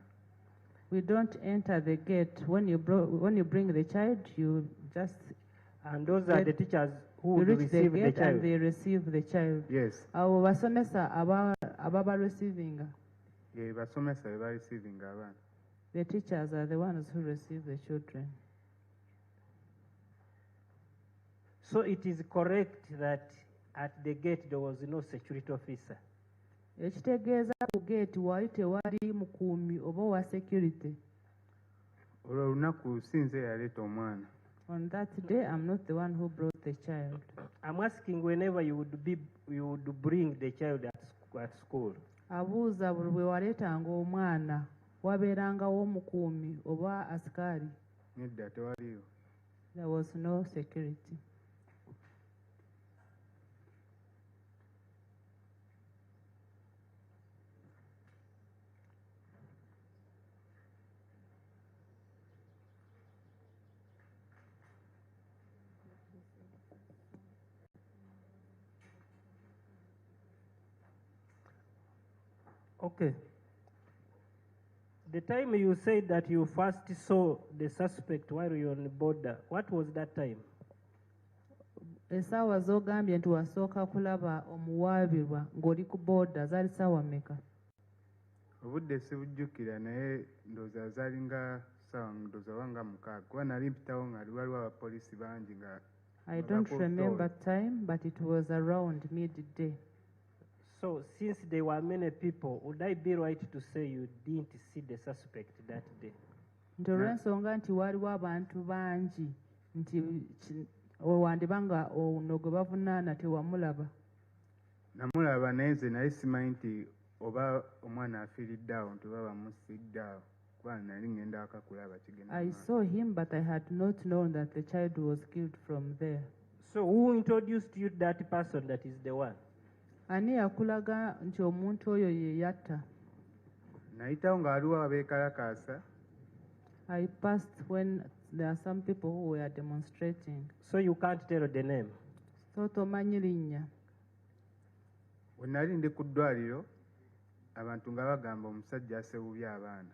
We don't enter the gate. When you bring the child, you just. And those are the teachers who will reach receive the gate the child. and they receive the child. Yes. Abo basomesa ababa receiving. Yeah, basomesa beba receiving abaana. The teachers are the ones who receive the children. So it is correct that at the gate there was no security officer? Ekitegeeza ku gate wali tewali mukuumi oba wa security. Olwo olunaku sinze yaleeta omwana. On that day, I'm not the one who brought the child. I'm asking whenever you would bring the child at school. Abuuza buli bwe waleetanga omwana wabeerangawo omukuumi oba asikaali? Nedda tewaliyo. There was no security. Okay. The time you said that you first saw the suspect while you were on the border, what was that time? Essaawa z'ogambye nti wasooka kulaba omuwaabirwa ng'oli ku booda zaali ssaawa mmeka? obudde sibujjukira naye ndowooza zaalinga ssaawa ndowooza wanga mukaaga kuba nali mpitawo nga waliwo abapoliisi bangi nga I don't remember time, but it was around midday. So, since there were many people, would I be right to say you didn't see the suspect that day? Nti olw'ensonga nti waliwo abantu bangi nti wandiba nga ono gwe bavunaana tewamulaba. Namulaba naye nze nali simanyi nti oba omwana afiiridde awo nti oba bamusidde awo kuba nali ngenda akakulaba kigenda. I saw him, but I had not known that the child was killed from there. So, who introduced you that person that is the one? Ani yakulaga nti omuntu oyo ye yatta? Nayitawo nga waliwo abeekalakaasa. I passed when there are some people who were demonstrating. So, you can't tell the name? So tomanyi linnya. We nali ndi ku ddwaliro abantu nga bagamba omusajja asewubye abaana.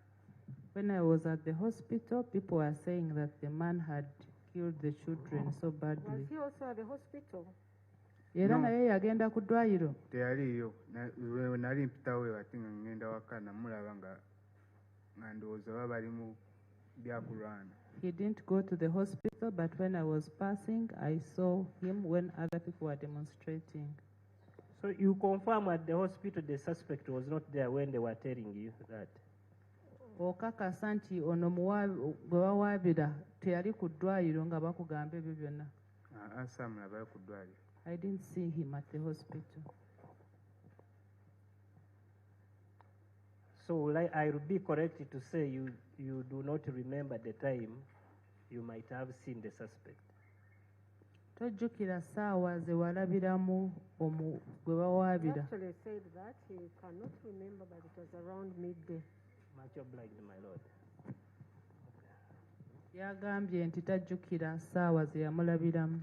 When I was at the hospital, people were saying that the man had killed the children so badly. Was he also at the hospital? Era naye yagenda ku ddwaliro? Teyaliyo. We nali mpitawo ati nga ngenda waka namulaba nga ndowooza oba bali mu byakulwana. He didn't go to the hospital, but when I was passing, I saw him when other people were demonstrating. So you confirm at the hospital the suspect was not there when they were telling you that? Okakasa nti ono gwe bawaabira teyali ku ddwaliro nga bakugamba ebyo byonna? Samulabayo ku ddwaliro. I didn't see him at the hospital. So I will be correct to say you do not remember the time you might have seen the suspect? Tojjukira ssaawa ze walabiramu gwe bawaabira? Actually said that he cannot remember, but it was around midday. Much obliged, my lord. Yagambye nti tajjukira ssaawa ze yamulabiramu.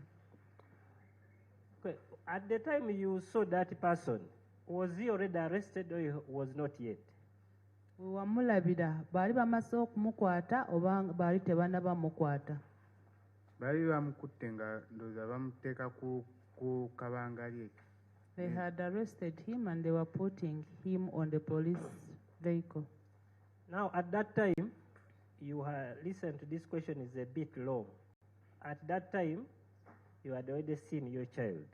Okay. At the time you saw that person, was he already arrested or he was not yet? We wamulabira baali bamaze okumukwata oba baali tebannaba mukwata? Baali bamukutte nga ndowooza bamuteeka ku kabangali. They had arrested him and they were putting him on the police vehicle. Now, at that time, you listen to this question is a bit long. At that time, you had already seen your child.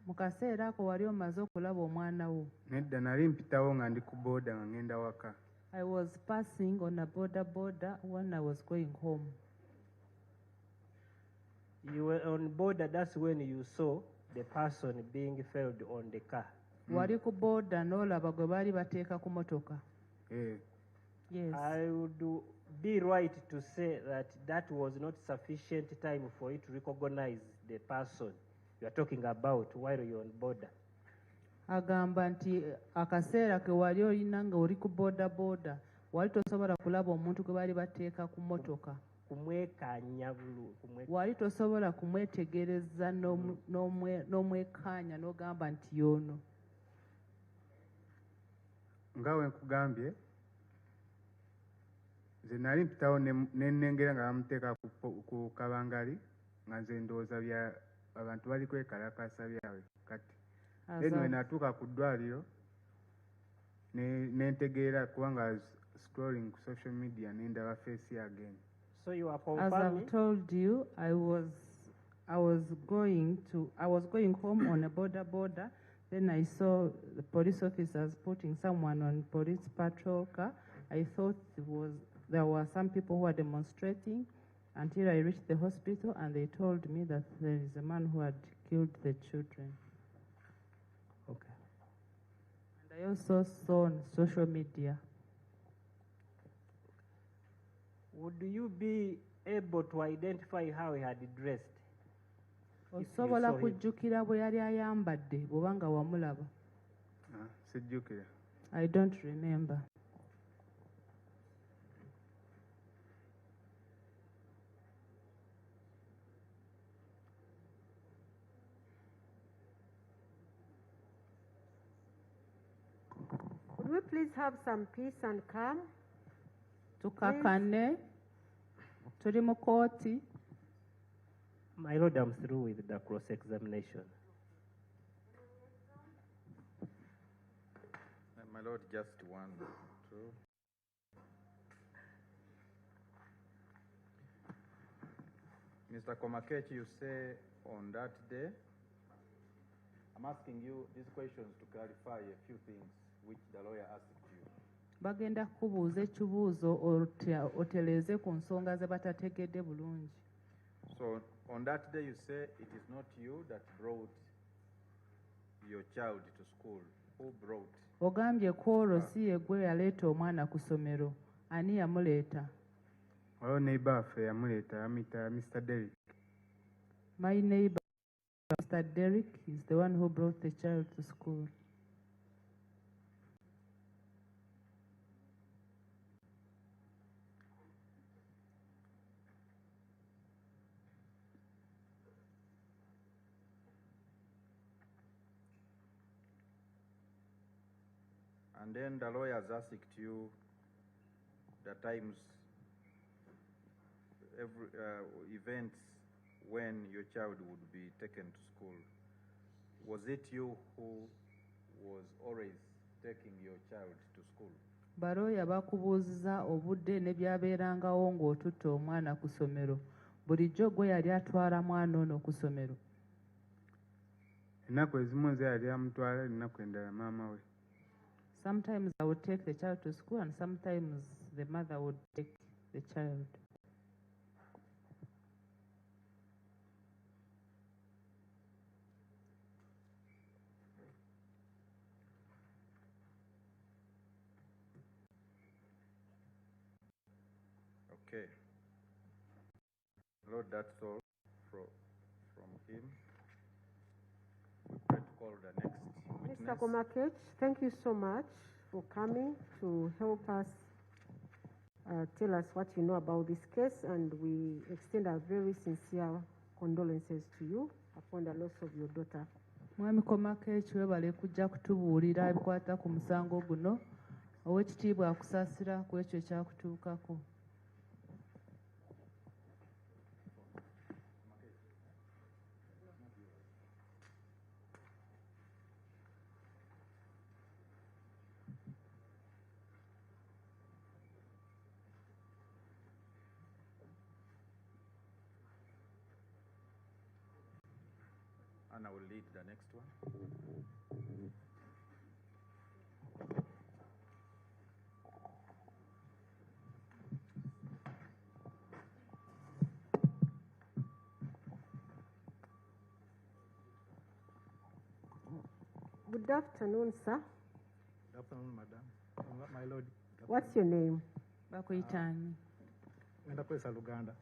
Mu kaseera ako wali omaze okulaba omwana wo? Nedda nali mpitawo nga ndi ku booda nga ngenda waka. I was passing on a border when I was going home. You were on border, that's when you saw the person being felled on the car. Wali ku border n'olaba gwe baali bateeka ku motoka? Yes. I would be right to say that was not sufficient time for you to recognize the person you are talking about while you're on border. Agamba nti akaseera ke wali olina nga oli ku boda wali tosobola kulaba omuntu gwe baali bateeka ku motoka? Kumwekanya wali tosobola kumwetegereza n'omwekanya n'ogamba nti y'ono? Nga we nkugambye nze nali mpitawo nennengera nga bamuteeka ku kabangali nga nze ndowooza bya abantu bali kwekalakaasa byabwe kati. Anyway, natuuka ku ddwaliro nentegeera kubanga I was scrolling ku social media nendaba face again. So you are As confirming? I've told you, I was going home on a border. Then I saw the police officers putting someone on police patrol car. I thought there were some people who were demonstrating until I reached the hospital and they told me that there is a man who had killed the children. Okay. And I also saw on social media. Would you be able to identify how he had dressed? Osobola kujjukira bwe yali ayambadde bw'oba nga wamulaba? Sijjukira. I don't remember. Would we please have some peace and calm? Tukakane. Tuli mu kooti. My lord, I'm through with the cross-examination. My Lord, just one, two. Mr. Komakech, you say on that day, I'm asking you these questions to clarify a few things which the lawyer asked you. Bagenda kubuuza ekibuuzo oteleeze ku nsonga ze batategedde bulungi. So on that day you say it is not you that brought your child to school. Who brought? Ogambye Koro si ye gwe yaleeta omwana ku ssomero. Ani yamuleeta? Waliwo neighbor waffe yamuleeta yamuyita Mr. Derek. My neighbor, Mr. Derek, is the one who brought the child to school. And then the lawyers asked you the times, events when your child would be taken to school. Was it you who was always taking your child to school? Balooya bakubuuziza obudde ne byabeerangawo ng'otutte omwana ku ssomero. Bulijjo gwe yali atwala mwana ono ku ssomero? Ennaku ezimu nze yali amutwala, ennaku endala maama we. Sometimes I would take the child to school and sometimes the mother would take the child. Okay. Lord, that's all from him. We pray to call the next witness. Mr. Komakech, thank you so much for coming to help us tell us what you know about this case, and we extend our very sincere condolences to you upon the loss of your daughter. Mwami Komakech webale kujja kutubuulira ebikwata ku musango guno. Oweekitiibwa akusaasira ku ekyo ekyakutuukako. And I will lead the next one. Good afternoon, sir. Good afternoon, madam. My lord. What's your name? Bakuyita ani? Ngenda kwesa Luganda.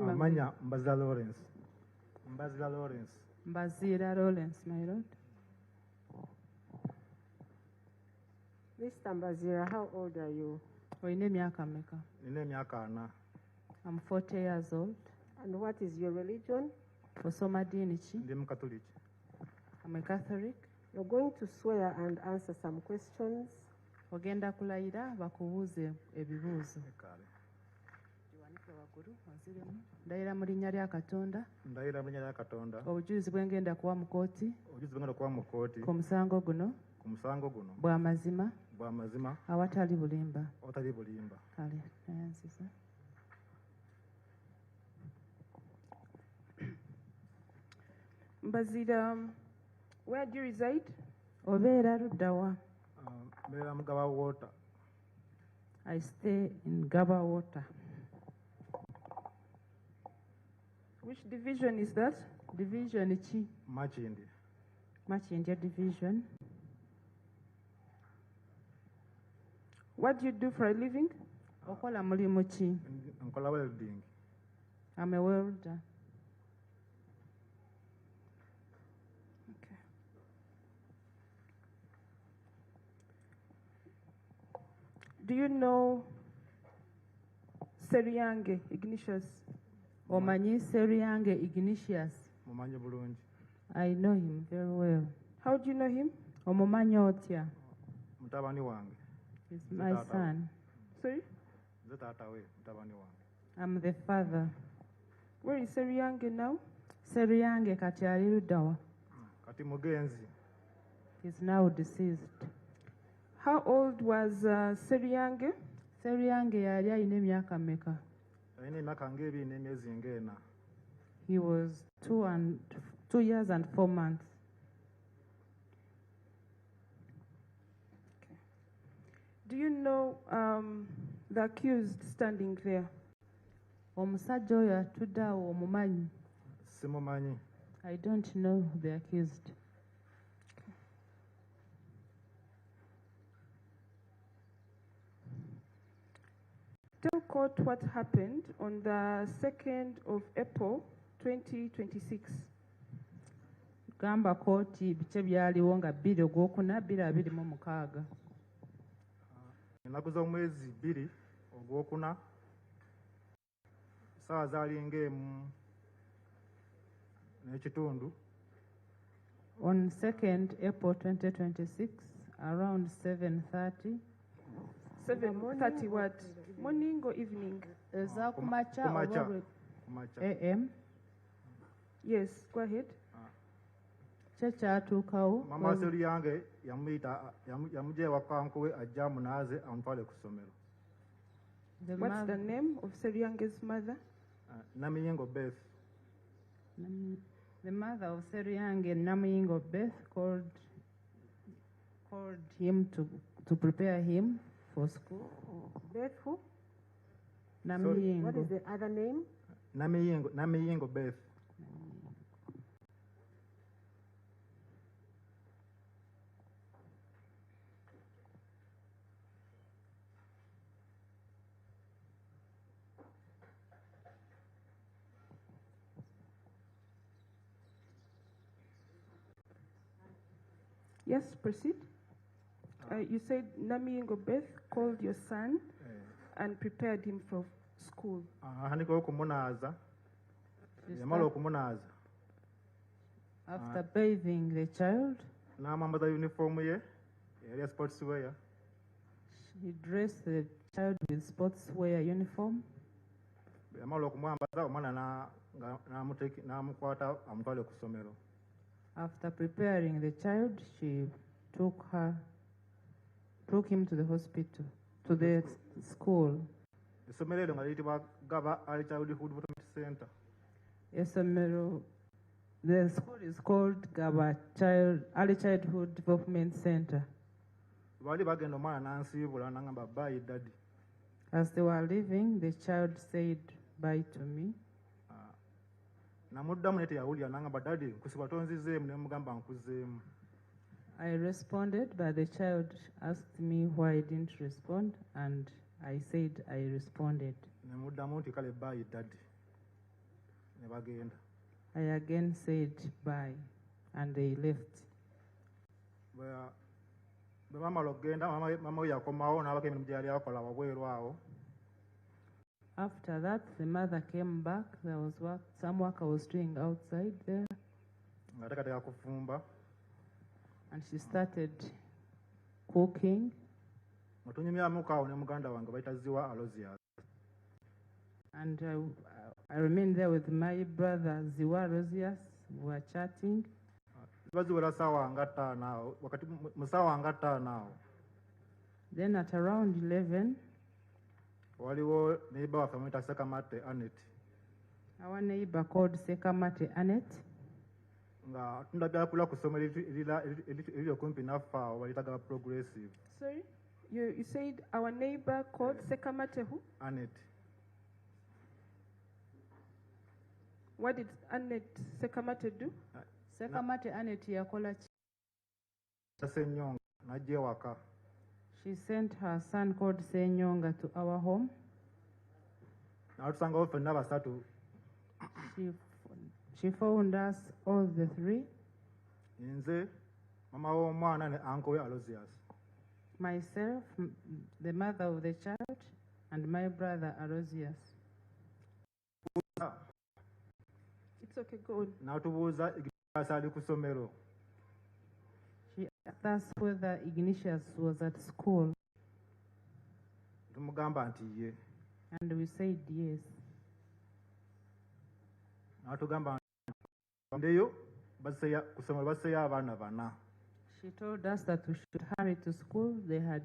Amanya Mbazira Lawrence. Mbazira Lawrence. Mbazira Lawrence, my lord. Mr. Mbazira, how old are you? Olina emyaka mmeka? Nina emyaka 4. I'm 40 years old. And what is your religion? Osoma ddiini ki? Ndi Mukatoliki. I'm a Catholic. You're going to swear and answer some questions. Ogenda kulayira bakubuuze ebibuuzo. Kale. Giwanike waggulu onziremu. Ndayira mu linnya lya Katonda. Ndayira mu linnya lya Katonda. Obujulizi bwe ngenda kuwa mu kkooti. Obujulizi bwe ngenda kuwa mu kkooti. Ku musango guno. Ku musango guno. Bwa mazima. Bwa mazima. Awatali bulimba. Awatali bulimba. Kale, nayanziza. Mbazira, where do you reside? Obeera ludda wa? Mbeera mu Gaba Water. I stay in Gaba Water. Which division is that? Division ki? Machindi. Machindi division. What do you do for a living? Okola mulimu ki? Nkola welding. I'm a welder. Okay. Do you know Seryange Ignatius? Omanyi Seryange Ignatius? Mumanyi bulungi. I know him very well. How do you know him? Omumanyi otya? Mutabani wange. He's my son. Sorry? Nze taata we, mutabani wange. I'm the father. Where is Seryange now? Seryange kati ali ludda wa? Kati mugenzi. He's now deceased. How old was Seryange? Seryange yali alina emyaka mmeka? Alina emyaka ng'ebiri n'emyezi ng'ena. He was 2 years and 4 months. Do you know the accused standing there? Omusajja oyo atudde awo omumanyi? Simumanyi. I don't know the accused. Tell court what happened on the 2nd of April 2026. Gamba kooti biki byaliwo nga 2 Ogwokuna 2026. Ennaku z'omwezi 2 Ogwokuna ssaawa zaali ng'emu n'ekitundu. On 2nd April 2026, around 7:30. 7:30 what? Morning or evening? Eza kumacha Kumacha. oba Kumacha. AM. Yes, go ahead. Kye kyatuukawo. Mama Seryange yamugya ewaka nkuwe ajja amunaaze amutwale ku ssomero. What's the name of Seryange's mother? Namiyingo Beth. The mother of Seryange, Namiyingo Beth, called him to prepare him for school. Beth who? Namiyingo. What is the other name? Namiyingo Beth. Yes, proceed. You said Namiyingo Beth called your son and prepared him for school. Handika okumunaaza. Yamala okumunaaza. After bathing the child, n'amwambaza uniform ye yali ya sports wear. he dressed the child with sportswear uniform. Yamala okumwambaza omwana n'amukwata amutwale ku ssomero. After preparing the child, she took him to the hospital, to the school. Essomero eryo nga liyitibwa Gaba Early Childhood Development Center. The school is called Gaba Early Childhood Development Center. Baali bagenda omwana n'ansiibula n'angamba bye daddy. As they were leaving, the child said bye to me. Namuddamu naye teyawulira n'angamba daddy nkusibwa tonzizeemu ne mugamba nkuzzeemu. I responded, but the child asked me why I didn't respond, and I said I responded. Ne muddamu nti kale bye daddy. Ne bagenda. I again said bye, and they left. Bwe bamala okugenda mama we yakomawo n'abako emirimu gye yali akola wabweru awo. After that, the mother came back. There was some work I was doing outside there. Ng'ateekateeka kufumba. And she started cooking. Nga tunyumyamuko awo ne muganda wange bayita Ziwa Alozias. And I remained there with my brother Ziwa Rosias. We were chatting. Baziwera ssaawa nga 5 awo wakati mu ssaawa nga 5 awo. Then at around 11, waliwo neighbor waffe amuyita Sekamate Anet. our neighbor called Sekamate Anet. Nga atunda byakula ku ssomero eriri okumpi naffe awo baliyita Gaba Progressive. Sorry? You said our neighbor called Sekamate who? Anet. What did Annette Sekamate do? Sekamate Anet yakola ki? Senyonga n'ajja ewaka. She sent her son called Senyonga to our home. N'atusangawo ffenna basatu. She found us all the 3. Nze, mama w'omwana ne uncle we Alozias. Myself, the mother of the child, and my brother Arosias. It's okay, go on. N'atubuuza Ignatius ali ku ssomero. She asked us whether Ignatius was at school. Tumugamba nti ye. And we said yes. N'atugamba ndeyo ku ssomero basseeyo abaana 4. She told us that we should hurry to school. They had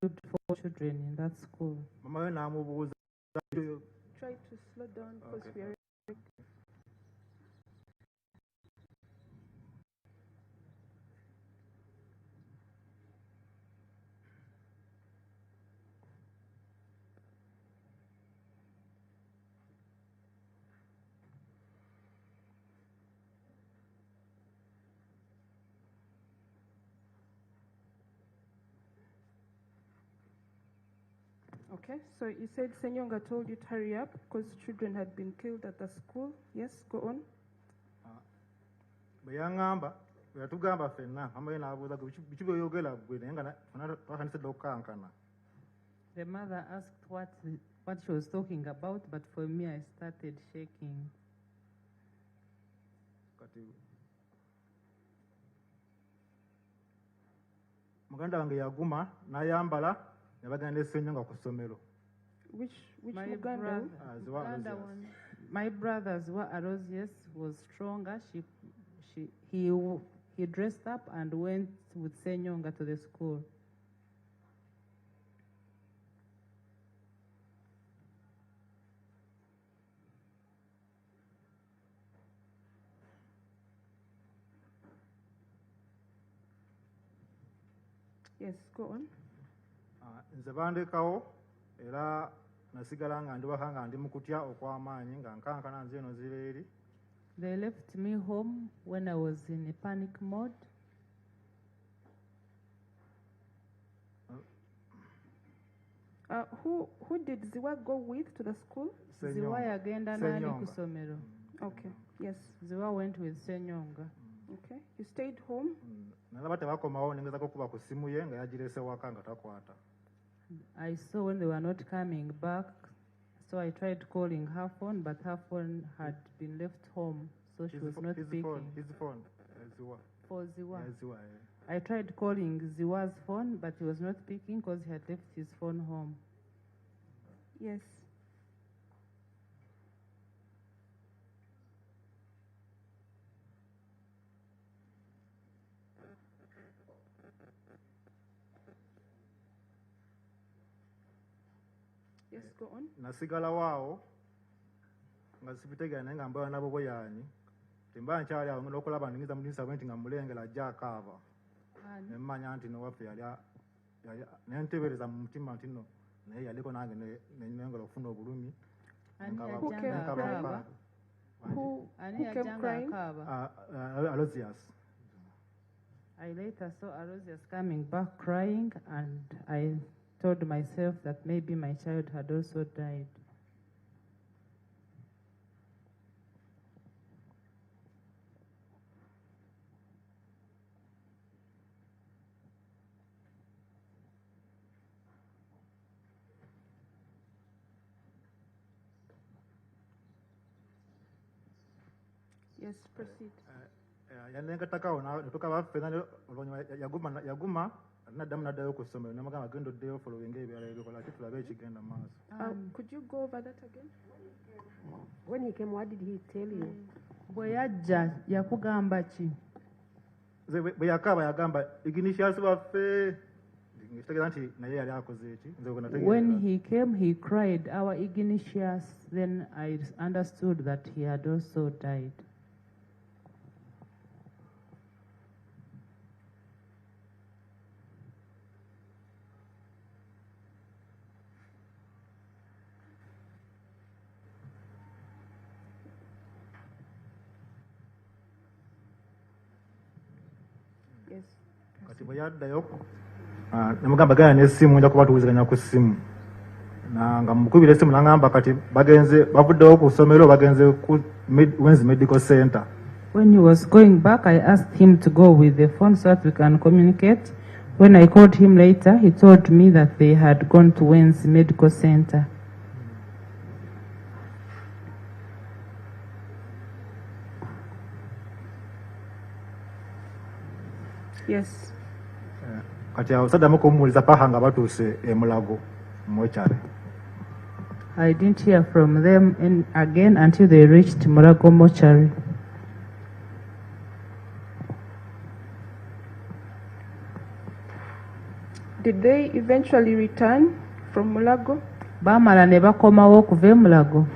killed 4 children in that school. Mama we namubuuza Try to slow down because we are. Okay, so you said Senyonga told you to hurry up because children had been killed at the school. Yes, go on. bwe yaŋŋamba bwe yatugamba ffenna mama we n'abuuza biki byoyogera gwe naye nga twakanisedde okukankana. The mother asked what she was talking about, but for me, I started shaking. Kati muganda wange yaguma n'ayambala ne bagenda Ssenyonga ku ssomero. Which My Uganda? Uganda one. My brother's Arosius was stronger. He dressed up and went with Senyonga to the school. Yes, go on. Nze bandekawo era nasigala nga ndi waka nga ndi mu kutya okw'amaanyi nga nkankana nze eno zira eri. They left me home when I was in a panic mode. Who did Ziwa go with to the school? Ziwa yagenda nani ku ssomero. Okay, yes. Ziwa went with Senyonga. Okay, you stayed home? Nalaba tebakomawo ne ngezako okuba ku ssimu ye nga yagireese waka nga takwata. I saw when they were not coming back, so I tried calling her phone, but her phone had been left home, so she was not speaking. His phone, Ziwa. For Ziwa. Yeah, Ziwa, yeah. I tried calling Ziwa's phone, but he was not speaking because he had left his phone home. Yes. Yes, go on. Nasigalawo awo nga sibitegera naye nga mbala nabo bweyaanyi temba nkyali awo ngenda okulaba ndingiza mu dinisa bwenti nga mulengera ajja akaaba ne mmanya nti nowaffe yali naye nteebereza mu mutima nti nno naye yaliko nange nengera okufuna obulumi. Who came crying? Arosius. I later saw Arosius coming back crying, and I told myself that maybe my child had also died. Yes, proceed. Yanengatakawo netukaba ffenna oluvannyuma yaguma naddamu n'addayo ku ssomero namugamba genda oddeyo following ebyala ebikola ki tulabe ekigenda mu maaso. Could you go over that again? When he came, what did he tell you? Bwe yajja yakugamba ki? Bwe yakaaba yagamba Ignatius waffe ngitegeeza nti naye yali akoze eki. When he came, he cried, "Our Ignatius." Then I understood that he had also died. Yes. Kati bwe yaddayo namugamba genda n'essimu nja kubatuwuziganya ku ssimu nga mukubira essimu nangamba kati bavuddewo ku ssomero bagenze ku Wenzi Medical Center. When he was going back, I asked him to go with the phone so that we can communicate. When I called him later, he told me that they had gone to Wenzi Medical Center. Yes. Kati awo saddamu kumuwuliza paka nga batuuse e Mulago Mortuary. I didn't hear from them again until they reached Mulago Mortuary. Did they eventually return from Mulago? Baamala ne bakomawo okuva e Mulago.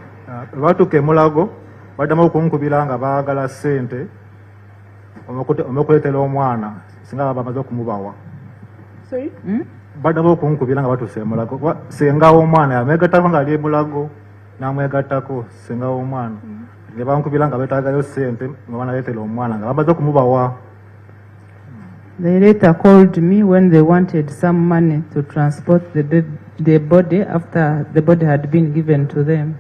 Batuuka e Mulago baddamu okunkubira nga baagala ssente omukuleetera omwana singa baba bamaze okumubawa. Sorry? Baddamu okunkubira nga batuuse e Mulago. Senga w'omwana yamwegattako nga ali e Mulago n'amwegattako senga w'omwana. Ne bankubira nga beetaagayo ssente nga banaleetera omwana nga bamaze okumubawa. They later called me when they wanted some money to transport the body after the body had been given to them.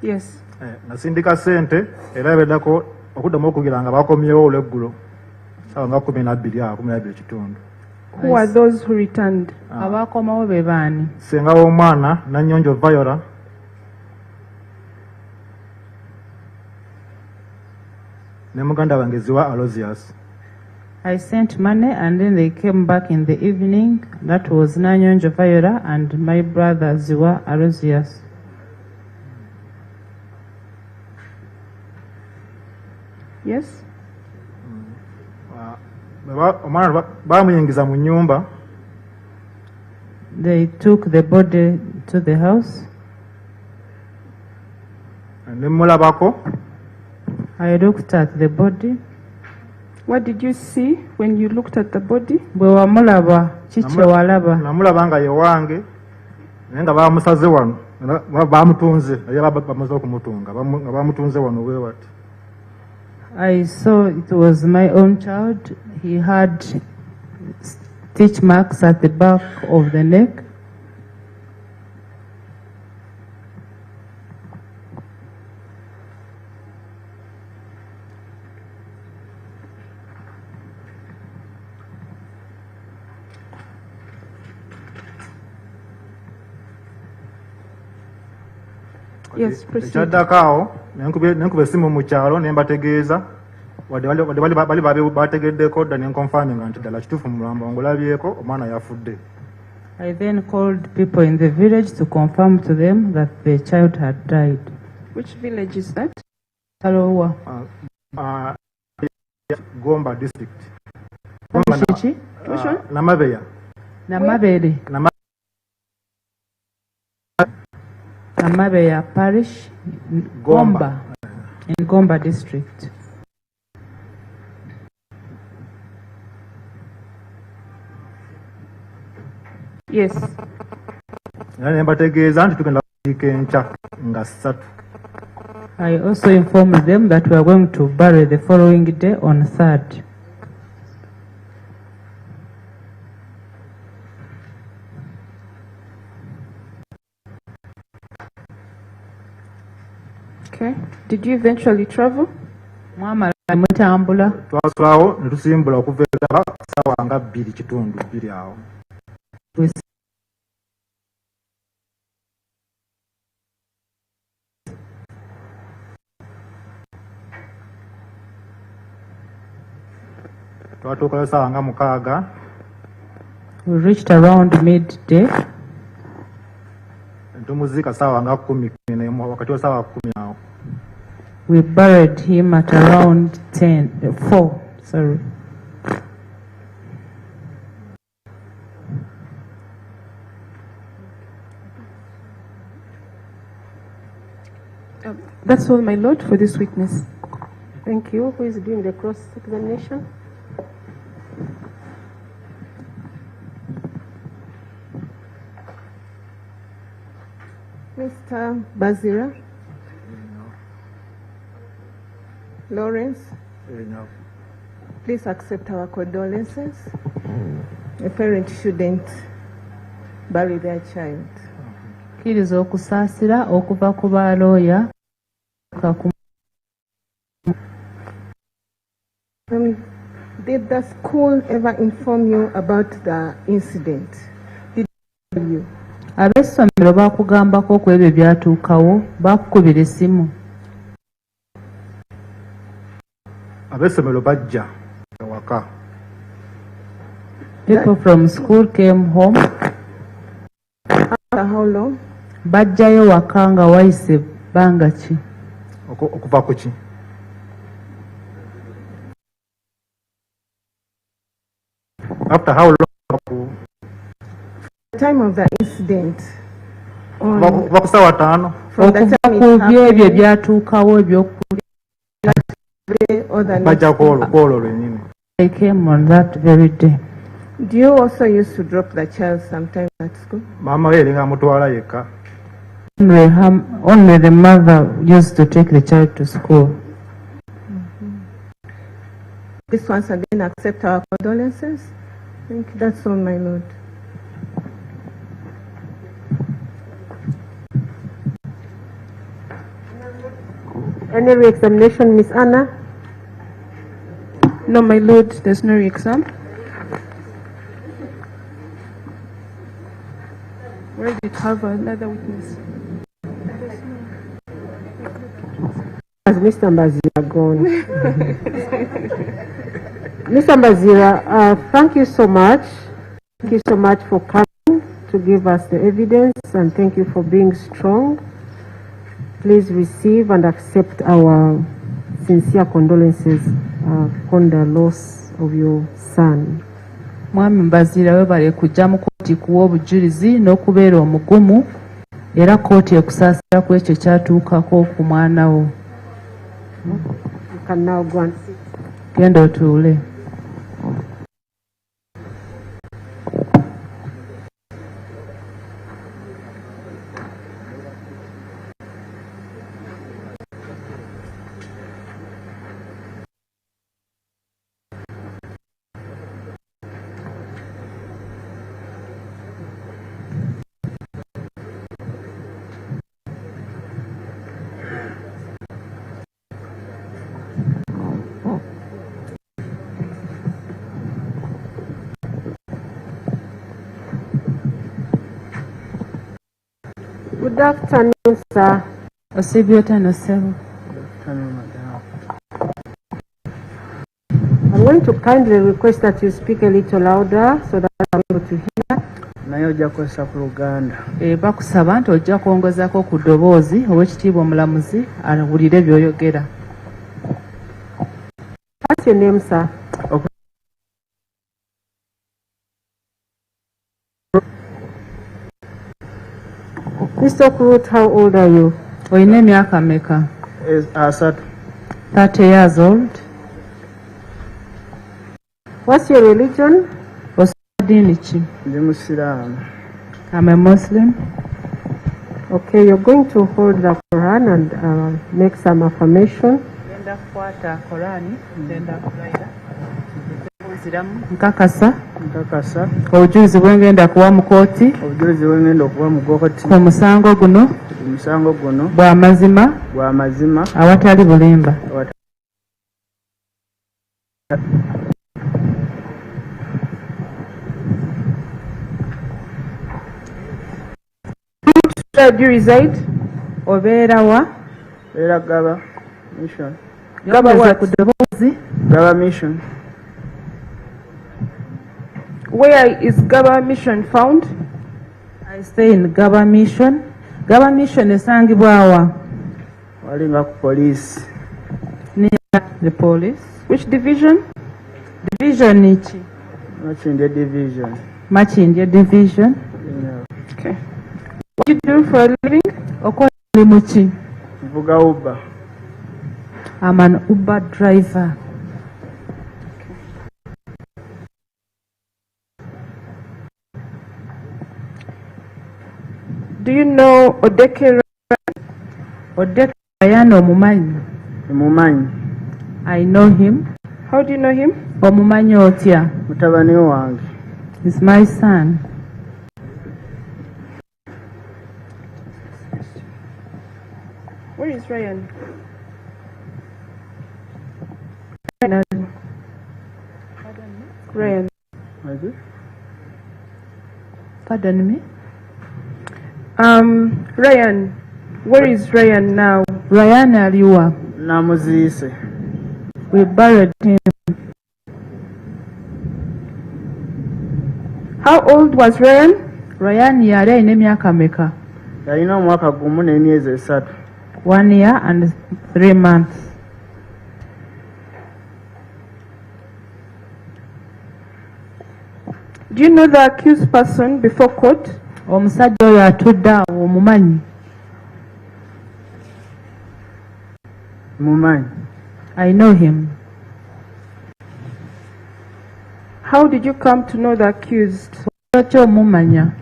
Yes. Nasindika ssente era ebeddako okuddamu okugira nga bakomyewo olweggulo sawa nga 12 kitundu. Who are those who returned? Abakomawo be baani? Senga w'omwana Nanyonjo Viola ne muganda wange Ziwa Aloysius. I sent money and then they came back in the evening. That was Nanyonjo Viola and my brother Ziwa Aloysius. Yes. Omwana bamuyingiza mu nnyumba. They took the body to the house. Ne mulabako. I looked at the body. What did you see when you looked at the body? Bwe wamulaba kiki walaba? Namulaba nga ye wange naye nga bamusaze wano bamutunze naye bamaze okumutunga nga bamutunze wano bwe bati. I saw it was my own child. He had stitch marks at the back of the neck. Yes, proceed. Ekyaddako nenkuba essimu mu kyalo ne mbategeeza bali bategeddeko dda ne nkonfaminga nti ddala kituufu mu mulambo ngulabyeko omwana yafudde. I then called people in the village to confirm to them that the child had died. Which village is that? Talowa. Gomba district. Which one? Namabeya. Namabere. Namabeya parish, Gomba, in Gomba district. Yes. I also informed them that we are going to bury the following day on 3rd. Okay. Did you eventually travel? Twasulawo ne tusimbula okuva ddala ssaawa nga 2 kitundu 2 awo. Twatuukayo ssaawa nga 6. We reached around midday. Tumuziika ssaawa nga 10 wakati wa ssaawa 10 awo. We buried him at around 4. Sorry. That's all, my lord, for this witness. Thank you. Who is doing the cross-examination? Mr. Mbazira. Lawrence. Please accept our condolences. A parent shouldn't bury their child. Kkiriza okusaasira okuva ku balooya. Did the school ever inform you about the incident? Did you? Ab'essomero baakugambako ku ebyo byatuukawo, baakukubira essimu. ab'essomero bajja ewaka. People from school came home. After how long? Bajjayo waka nga wayise bbanga ki? Okuva ku ki? After how long? The time of the incident. Kuva ku ssaawa 5. From the time it ebyo happened, ebyatuukawo ebyokulya. Bajja kwolwo lwennyini. They came on that very day. do you also used to drop the child sometimes at school? Maama we yalinga amutwala yekka. Only the mother used to take the child to school. This once again accept our condolences. Thank you. That's all, my lord. Any re-examination, Miss Anna? No, my lord, there's no re-exam. Where did it have another witness? Has Mr. Mbazira gone? Mr. Mbazira, thank you so much. Thank you so much for coming to give us the evidence, and thank you for being strong. Please receive and accept our sincere condolences upon the loss of your son. Mwami Mbazira webale kujja mu kooti kuwa obujulizi n'okubeera omugumu era kooti ekusaasira ku ekyo kyatuukako ku mwana wo. You can now go and sit. Genda otuule. Good afternoon, sir. Osibyotano ssebo. I'm going to kindly request that you speak a little louder so that I'm able to hear. Naye ojja kukozesa ku Luganda. Bakusaba nti ojja kwongezako ku ddoboozi Oweekitiibwa Omulamuzi awulire by'oyogera. What's your name, sir? Mr. Okurut, how old are you? Oyina emyaka mmeka? 30 years old. What's your religion? Dini ki? Ndi Musiraamu. I'm a Muslim. Okay, you're going to hold the Quran and make some affirmation. Ngenda kukwata Korani, ngenda kulayira. Nkakasa. Obujulizi bwengenda kuwa mu kooti. Obujulizi bwengenda okuwa mu kooti. Omusango guno. Omusango guno. Bwa mazima. Bwa mazima. Awatali bulimba. Where do you reside? Obeera wa? Beera Gaba Mission. Gaba what? Ku ddoboozi. Gaba Mission. Where is Gaba Mission found? I stay in Gaba Mission. Gaba Mission esangibwa wa? Wali nga ku police. Near the police. Which division? Division ni ki? Makindye division. Makindye division. Okay. What do you do for a living? Okola mulimu ki? Mvuga Uber. I'm an Uber driver. Do you know Odeke? Odeke Ryan omumanyi? Mumanyi. I know him. How do you know him? Omumanyi otya? Mutabani wange. He's my son. Where is Ryan? Ryan. Pardon me? Ryan. Where is Ryan now? Ryan ali wa? Namuziise. We buried him. How old was Ryan? Ryan yali alina emyaka meka? Yalina omwaka gumu n'emyezi 3. 1 year and 3 months. Do you know the accused person before court? Omusajja oyo atudde awo omumanyi? Mumanyi. I know him. How did you come to know the accused? Lwaki omumanya?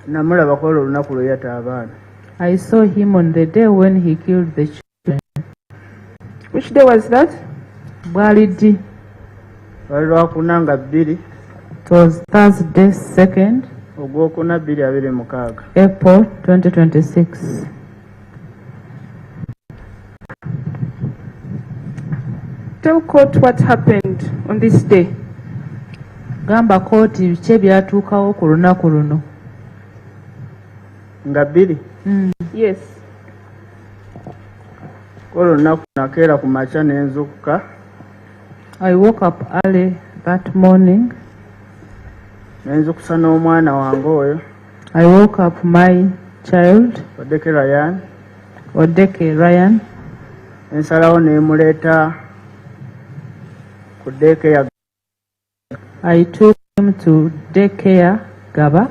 Namulabako olunaku lwe yatta abaana. I saw him on the day when he killed the children. Which day was that? Bwali ddi? Lwali Lwakuna nga 2. It was Thursday 2nd Ogwokuna 2026. April 2026. Tell court what happened on this day. Gamba kooti biki ebyatuukawo ku lunaku luno. Nga 2. Yes. Olunaku nakeera ku makya n'enzukuka. I woke up early that morning. Nenzukusa n'omwana wange oyo. I woke up my child, Odeke Ryan. Ensalawo nemuleeta ku daycare. I took him to daycare Gaba.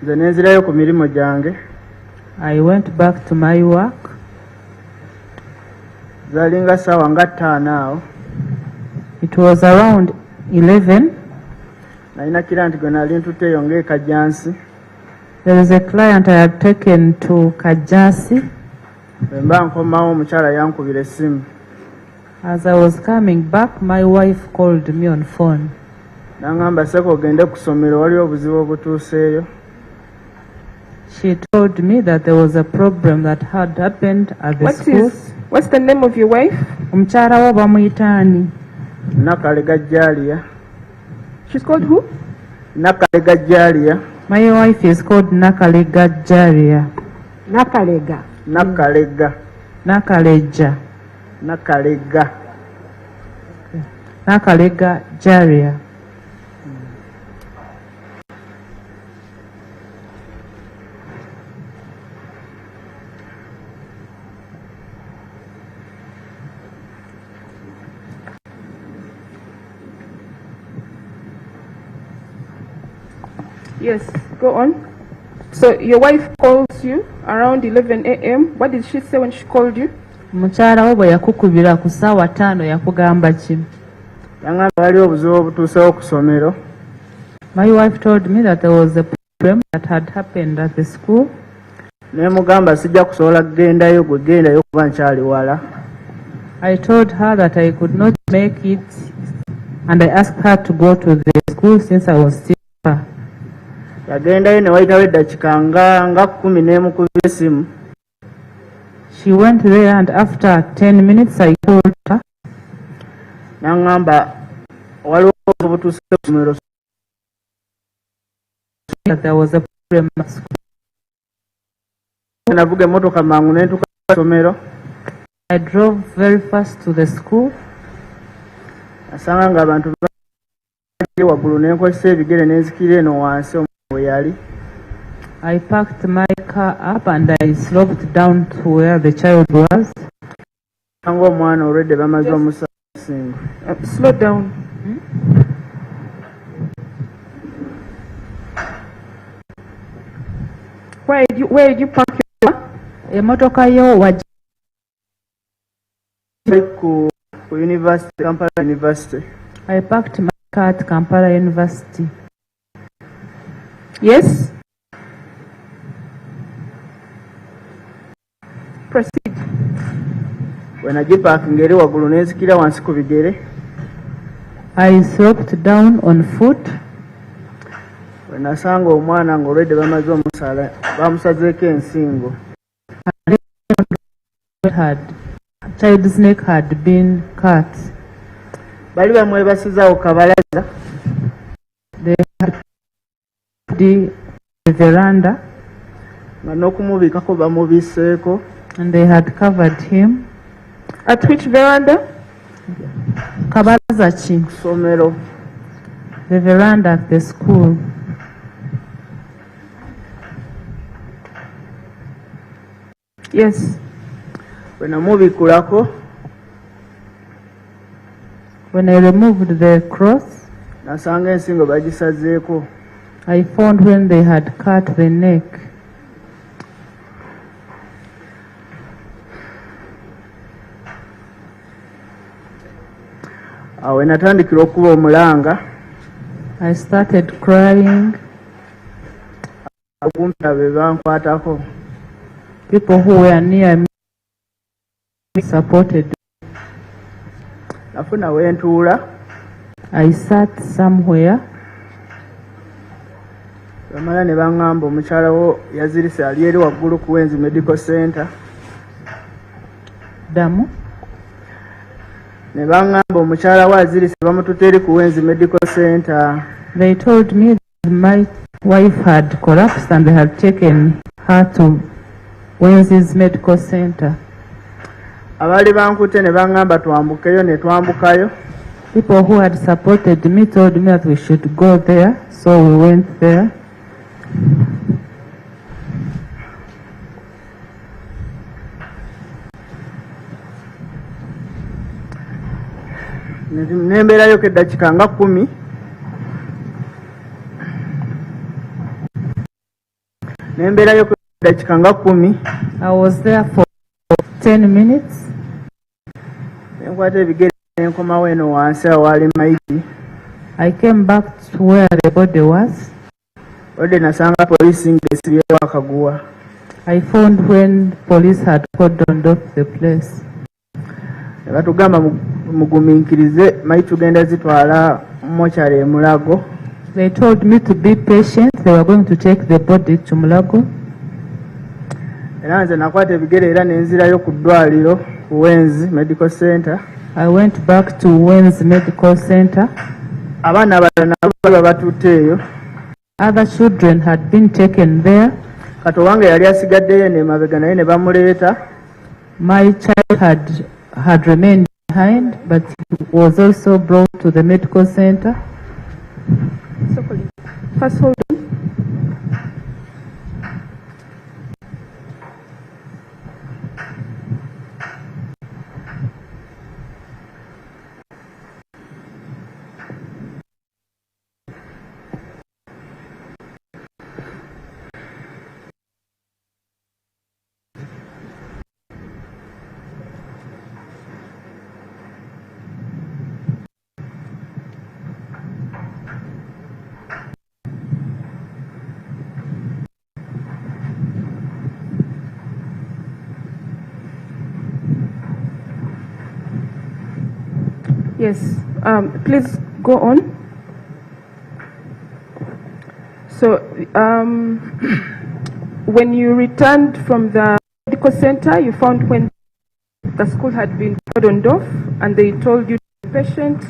Nze nenzirayo ku mirimu gyange. I went back to my work. Zalinga ssaawa nga 5 awo. It was around 11. Nalina kiranti gwe nali ntuteeyo ng'ekajjansi. There is a client I had taken to Kajasi. Bwe mba nkomawo omukyala yankubira essimu. As I was coming back, my wife called me on phone. N'angamba seko ogende ku ssomero waliwo obuzibu obutuuseeyo. She told me that there was a problem that had happened at the school. What's the name of your wife? Omukyala wo bamuyita ani? Nakalega Jalia. She's called who? Nakalega Jalia. My wife is called Nakalega Jalia. Nakalega. Nakalega. Nakaleja. Nakalega. Nakalega Jalia. Yes, go on. So your wife calls you around 11 a.m. What did she say when she called you? Mukyala wo bwe yakukubira ku ssaawa 5 yakugamba ki? Yangamba waliwo obuzibu obutuusewo ku ssomero. My wife told me that there was a problem that had happened at the school. Ne mugamba sijja kusobola kugendayo gwe gendayo kuba nkyali wala. I told her that I could not make it and I asked her to go to the school since I was still far. Yagendayo ne wayitawo eddakiika nga 10 n'emukubira essimu. She went there and after 10 minutes I called her. N'angamba waliwo obutuuse ku ssomero. That there was a problem at school. Navuga emmotoka mangu ne ntuuka ku ssomero. I drove very fast to the school. Nasanga ng'abantu bali waggulu ne nkozesa ebigere ne nzikira eno wansi we yali. I packed my car up and I sloped down to where the child was. Omwana olwedde bamaze omusango. Slow down. Where did you park your car? Emotoka yo wajja ku university, Kampala University. I parked my car at Kampala University. Yes? Proceed. Bwe nagipaakinga eri waggulu ne nzikira wansi ku bigere. I sloped down on foot. Bwe nasanga omwana ng'olwedde bamaze omusala bamusazeeko ensingo. Child's neck had been cut. Bali bamwebasizaawo kabalaza. They had the veranda. n'okumubikako bamubiseeko. And they had covered him. At which veranda? Kabalaza ki? Somero. The veranda at the school. Yes. When I removed the cross, I found when they had cut the neck. I started crying. People who were near me supported me. I sat somewhere. Damu. They told me that my wife had collapsed and they had taken her to Wenzi's medical center. People who had supported me told me that we should go there, so we went there. I was there for 10 minutes. I came back to where the body was. I found when police had cordoned off the place. They told me to be patient. They were going to take the body to Mulago. Medical Center. I went back to Wenz Medical Center. Other children had been taken there. My child had remained behind, but he was also brought to the medical center. First hold on. Yes, please go on. So, when you returned from the medical center, you found when the school had been cordoned off and they told you, the patient,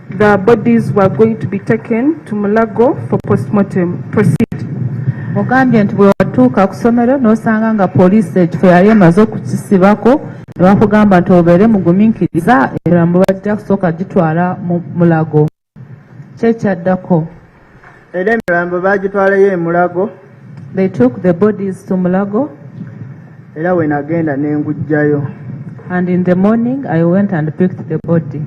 the bodies were going to be taken to Mulago for post-mortem. Proceed. Ogambye nti bwe watuuka ku ssomero n'osanga nga poliisi ekifo yali emaze okukisibako ne bakugamba nti obeere mugumiikiriza emirambo bajja kusooka gitwala mu Mulago. Kyekyaddako. Era emirambo baagitwalayo e Mulago. They took the bodies to Mulago. Era we nagenda ne ngujjayo. And in the morning I went and picked the body.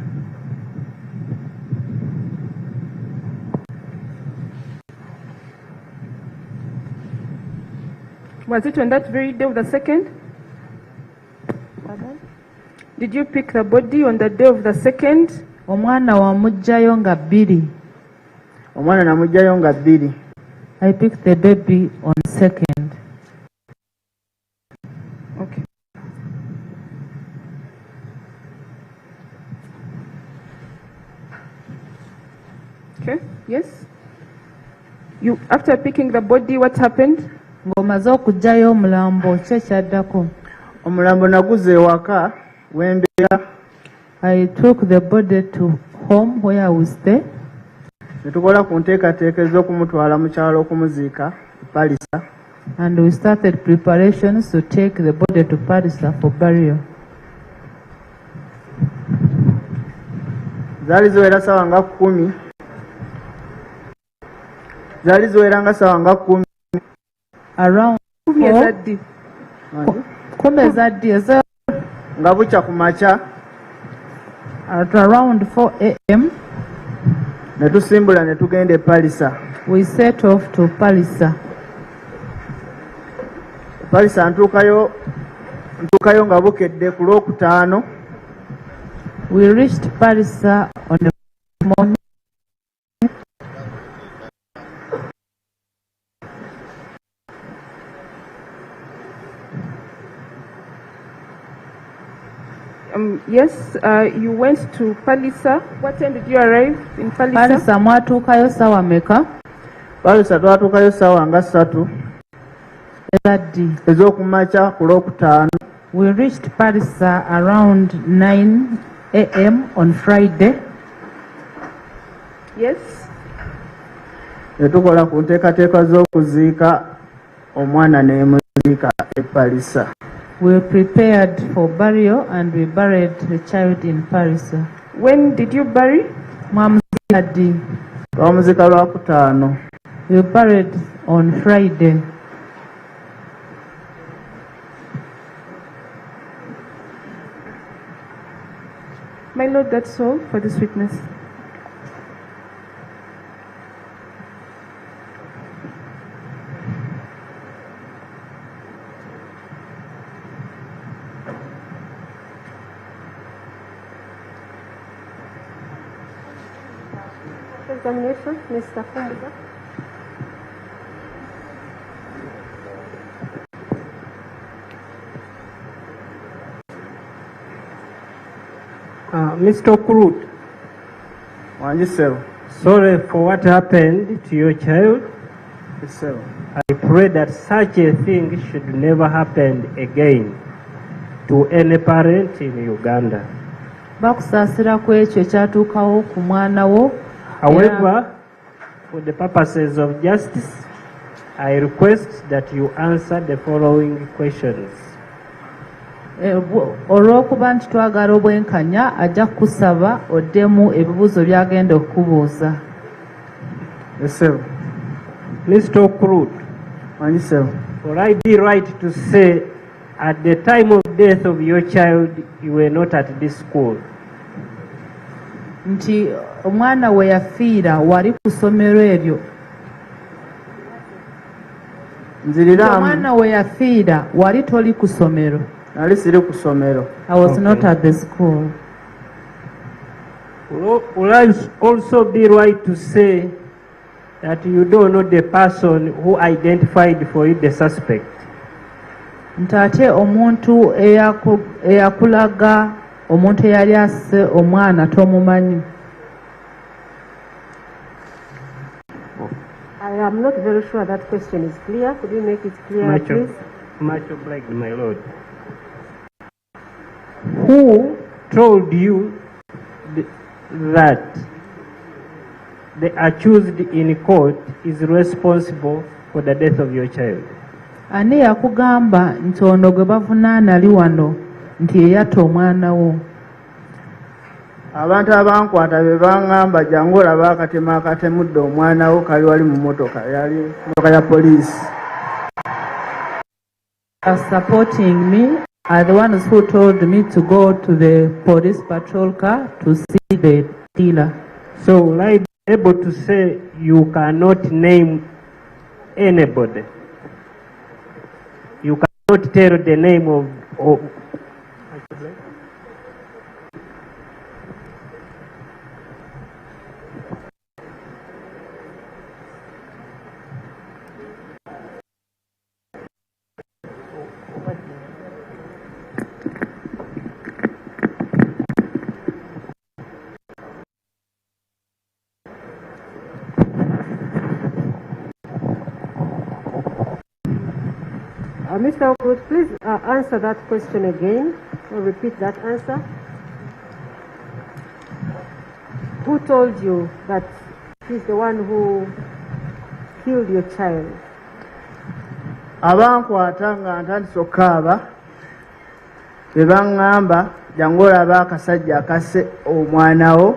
Was it on that very day of the 2nd? Pardon? Did you pick the body on the day of the 2nd? Omwana wamugjayo nga 2. Omwana namugjayo nga 2. I picked the baby on 2nd. Okay. Okay, yes. You, after picking the body, what happened? Ng'omaze okugjayo omulambo ki ekyaddako? Omulambo naguze ewaka wembeera. I took the body to home where I would stay. Ne tukola ku nteekateeka ez'okumutwala mu kyalo okumuziika Palisa. And we started preparations to take the body to Palisa for burial. Zaali ziwera sawa nga 10. Zaali ziweranga sawa nga 10. Around 10 ezaddi nga bukya ku makya. At around 4 a.m. ne tusimbula ne tugenda e Palisa. We set off to Palisa. Palisa ntuukayo nga bukedde ku Lwokutaano. We reached Palisa on the morning. Yes, you went to Palisa. What time did you arrive in Palisa? Palisa mwatuukayo sawa meka? Palisa twatuukayo sawa nga 3 ez'okumakya ku Lwokutaano. We reached Palisa around 9 a.m. on Friday. Yes. Ne tukola ku nteekateeka z'okuziika omwana ne muziika e Palisa. We prepared for burial and we buried the child in Palisa. When did you bury? Twamuzika Lwakutaano. We buried on Friday. My Lord, that's all for this witness. Examination, Mr. Fumbuga. Mr. Okurut, sorry for what happened to your child. I pray that such a thing should never happen again to any parent in Uganda. However, for the purposes of justice, I request that you answer the following questions. Olw'okuba nti twagala obwenkanya ajja kusaba oddemu ebibuuzo by'agenda okubuuza. Mr. Okurut, will I be right to say at the time of death of your child you were not at this school? Nti omwana we yafiira wali ku ssomero eryo. Omwana we yafiira wali toli ku ssomero. I was not at the school. Will I also be right to say that you don't know the person who identified for you the suspect? Nti ate omuntu eyakulaga omuntu eyali asse omwana tomumanyi. I am not very sure that question is clear. Could you make it clear, please? Much obliged, my lord. Who told you that the accused in court is responsible for the death of your child? Ani yakugamba nti ono gwe bavunaana ali wano nti eyatta omwana wo? Abantu abankwata be baŋŋamba jangu olaba akatema akatemudde omwana wo kali wali mu motoka yali motoka ya poliisi. Supporting me are the ones who told me to go to the police patrol car to see the dealer. So will I be able to say you cannot name anybody? You cannot tell the name of Mr. Okurut, please answer that question again, or repeat that answer. Who told you that he's the one who killed your child? abankwata nga ntandise okukaaba be baŋŋamba jangu olaba akasajja akase omwana wo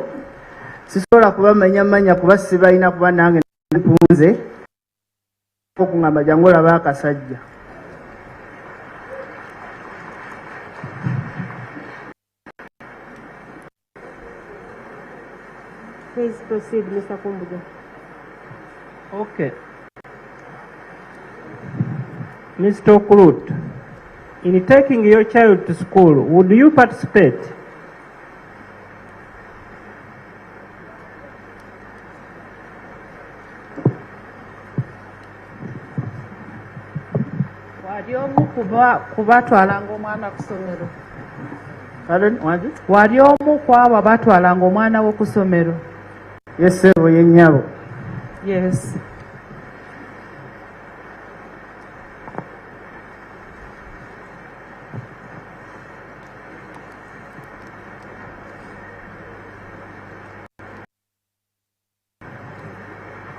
sisobola kubamanya kuba sibalina kuba nange npunze okuŋŋamba jangu olaba akasajja. Please proceed, Mr. Kumbuga. Okay. Mr. Okello, in taking your child to school, would you participate? Wali omu kubatwalanga omwana ku ssomero? Pardon? What? Wali omu ku abo abatwalanga omwana wo ku ssomero? Yes, sir, ye nnyabo. Yes.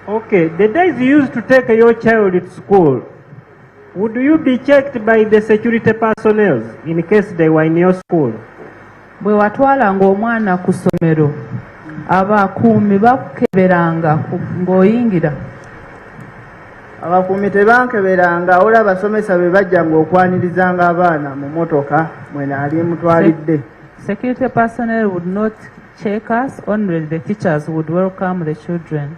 Okay, the days you used to take your child to school, would you be checked by the security personnel in case they were in your school? Bwe watwalanga omwana ku ssomero abakuumi bakukeberanga ng'oyingira? Abakuumi tebankeberanga, wabula abasomesa be bajjanga okwanirizanga abaana mu motoka mwene ali mutwalidde. Security personnel would not check us, only the teachers would welcome the children.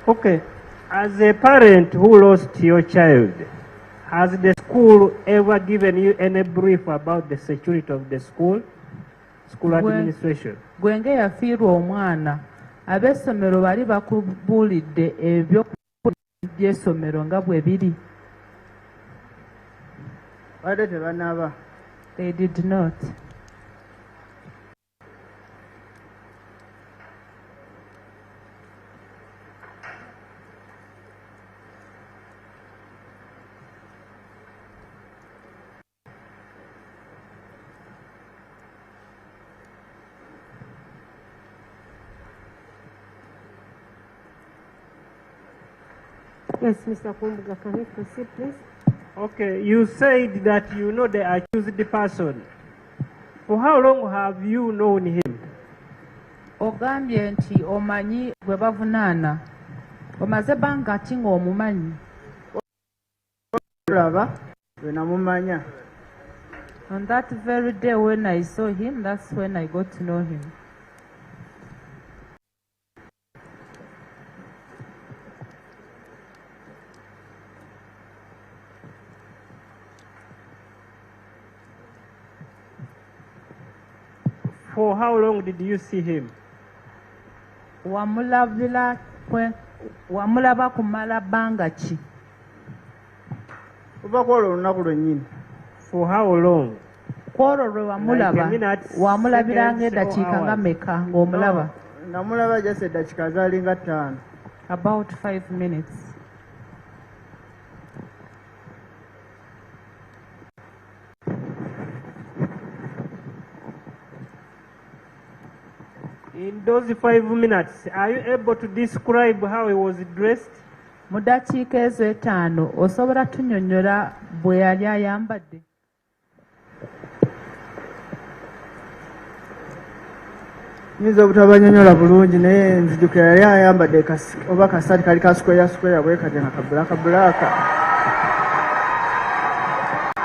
Okay, as a parent who lost your child, has the school ever given you any brief about the security of the school administration? Gwenge yafiirwa omwana, ab'essomero bali bakubuulidde eby'essomero nga bwe biri? Badde tebanaba. They did not. Yes, Mr. Kumbuga, can you proceed, please? Okay, you said that you know the accused person. For how long have you known him? Ogambye nti omanyi gwe bavunaana. Omaze bbanga ki ng'omumanyi? Olaba bwe namumanya. On that very day when I saw him, that's when I got to know him. For how long did you see him? Wamulaba kumala bbanga ki? Oba kwolwo olunaku lwennyini. For how long? Kwolwo lwe wamulaba, wamulabiranga eddakiika nga meka ng'omulaba? Namulaba just eddakiika zaalinga 5. About 5 minutes. In those 5 minutes, are you able to describe how he was dressed? Mu ddakiika ezo 5 osobola tunnyonnyola bwe yali ayambadde? Nyinza obutabanyonnyola bulungi naye nzijukira yali ayambadde oba kasaati kali ka square bwe kati nga kabulaaka.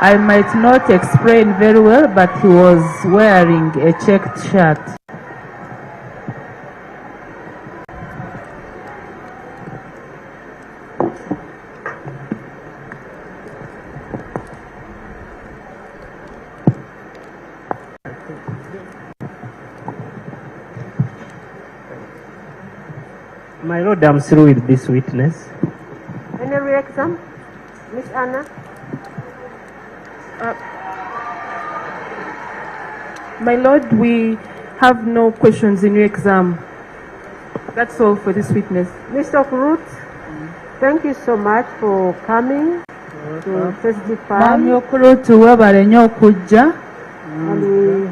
I might not explain very well, but he was wearing a checked shirt. My Lord, I'm through with this witness. Any reaction? Miss Anna? My Lord, we have no questions in your exam. That's all for this witness. Mr. Okello, thank you so much for coming to testify. Mwami Okello, webale nnyo okujja. And we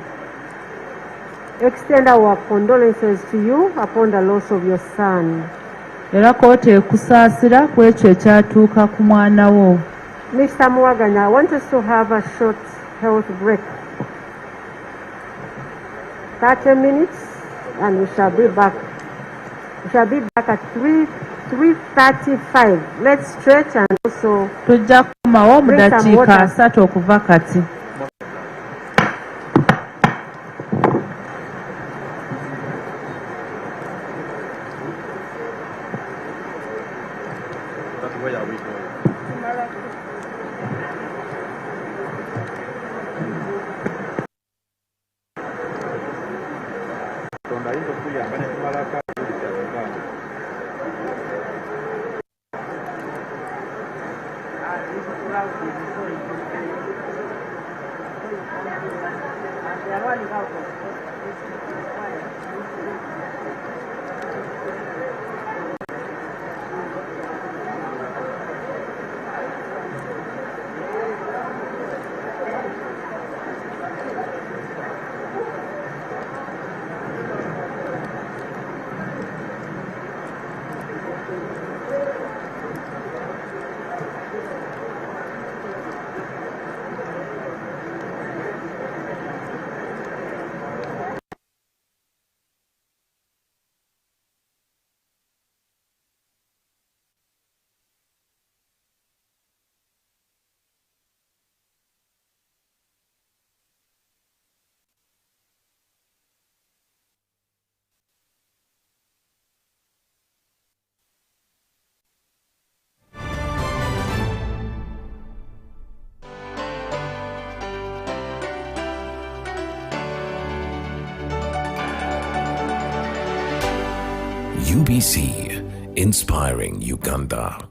extend our condolences to you upon the loss of your son. era kooti ekusaasira ku ekyo ekyatuuka ku mwana wo. Mr. Mwaganya, I want us to have a short health break. 30 minutes, and we shall be back. We shall be back at 3:35. Let's stretch and also tujja kukomawo mu dakiika 3 okuva kati. UBC, inspiring Uganda.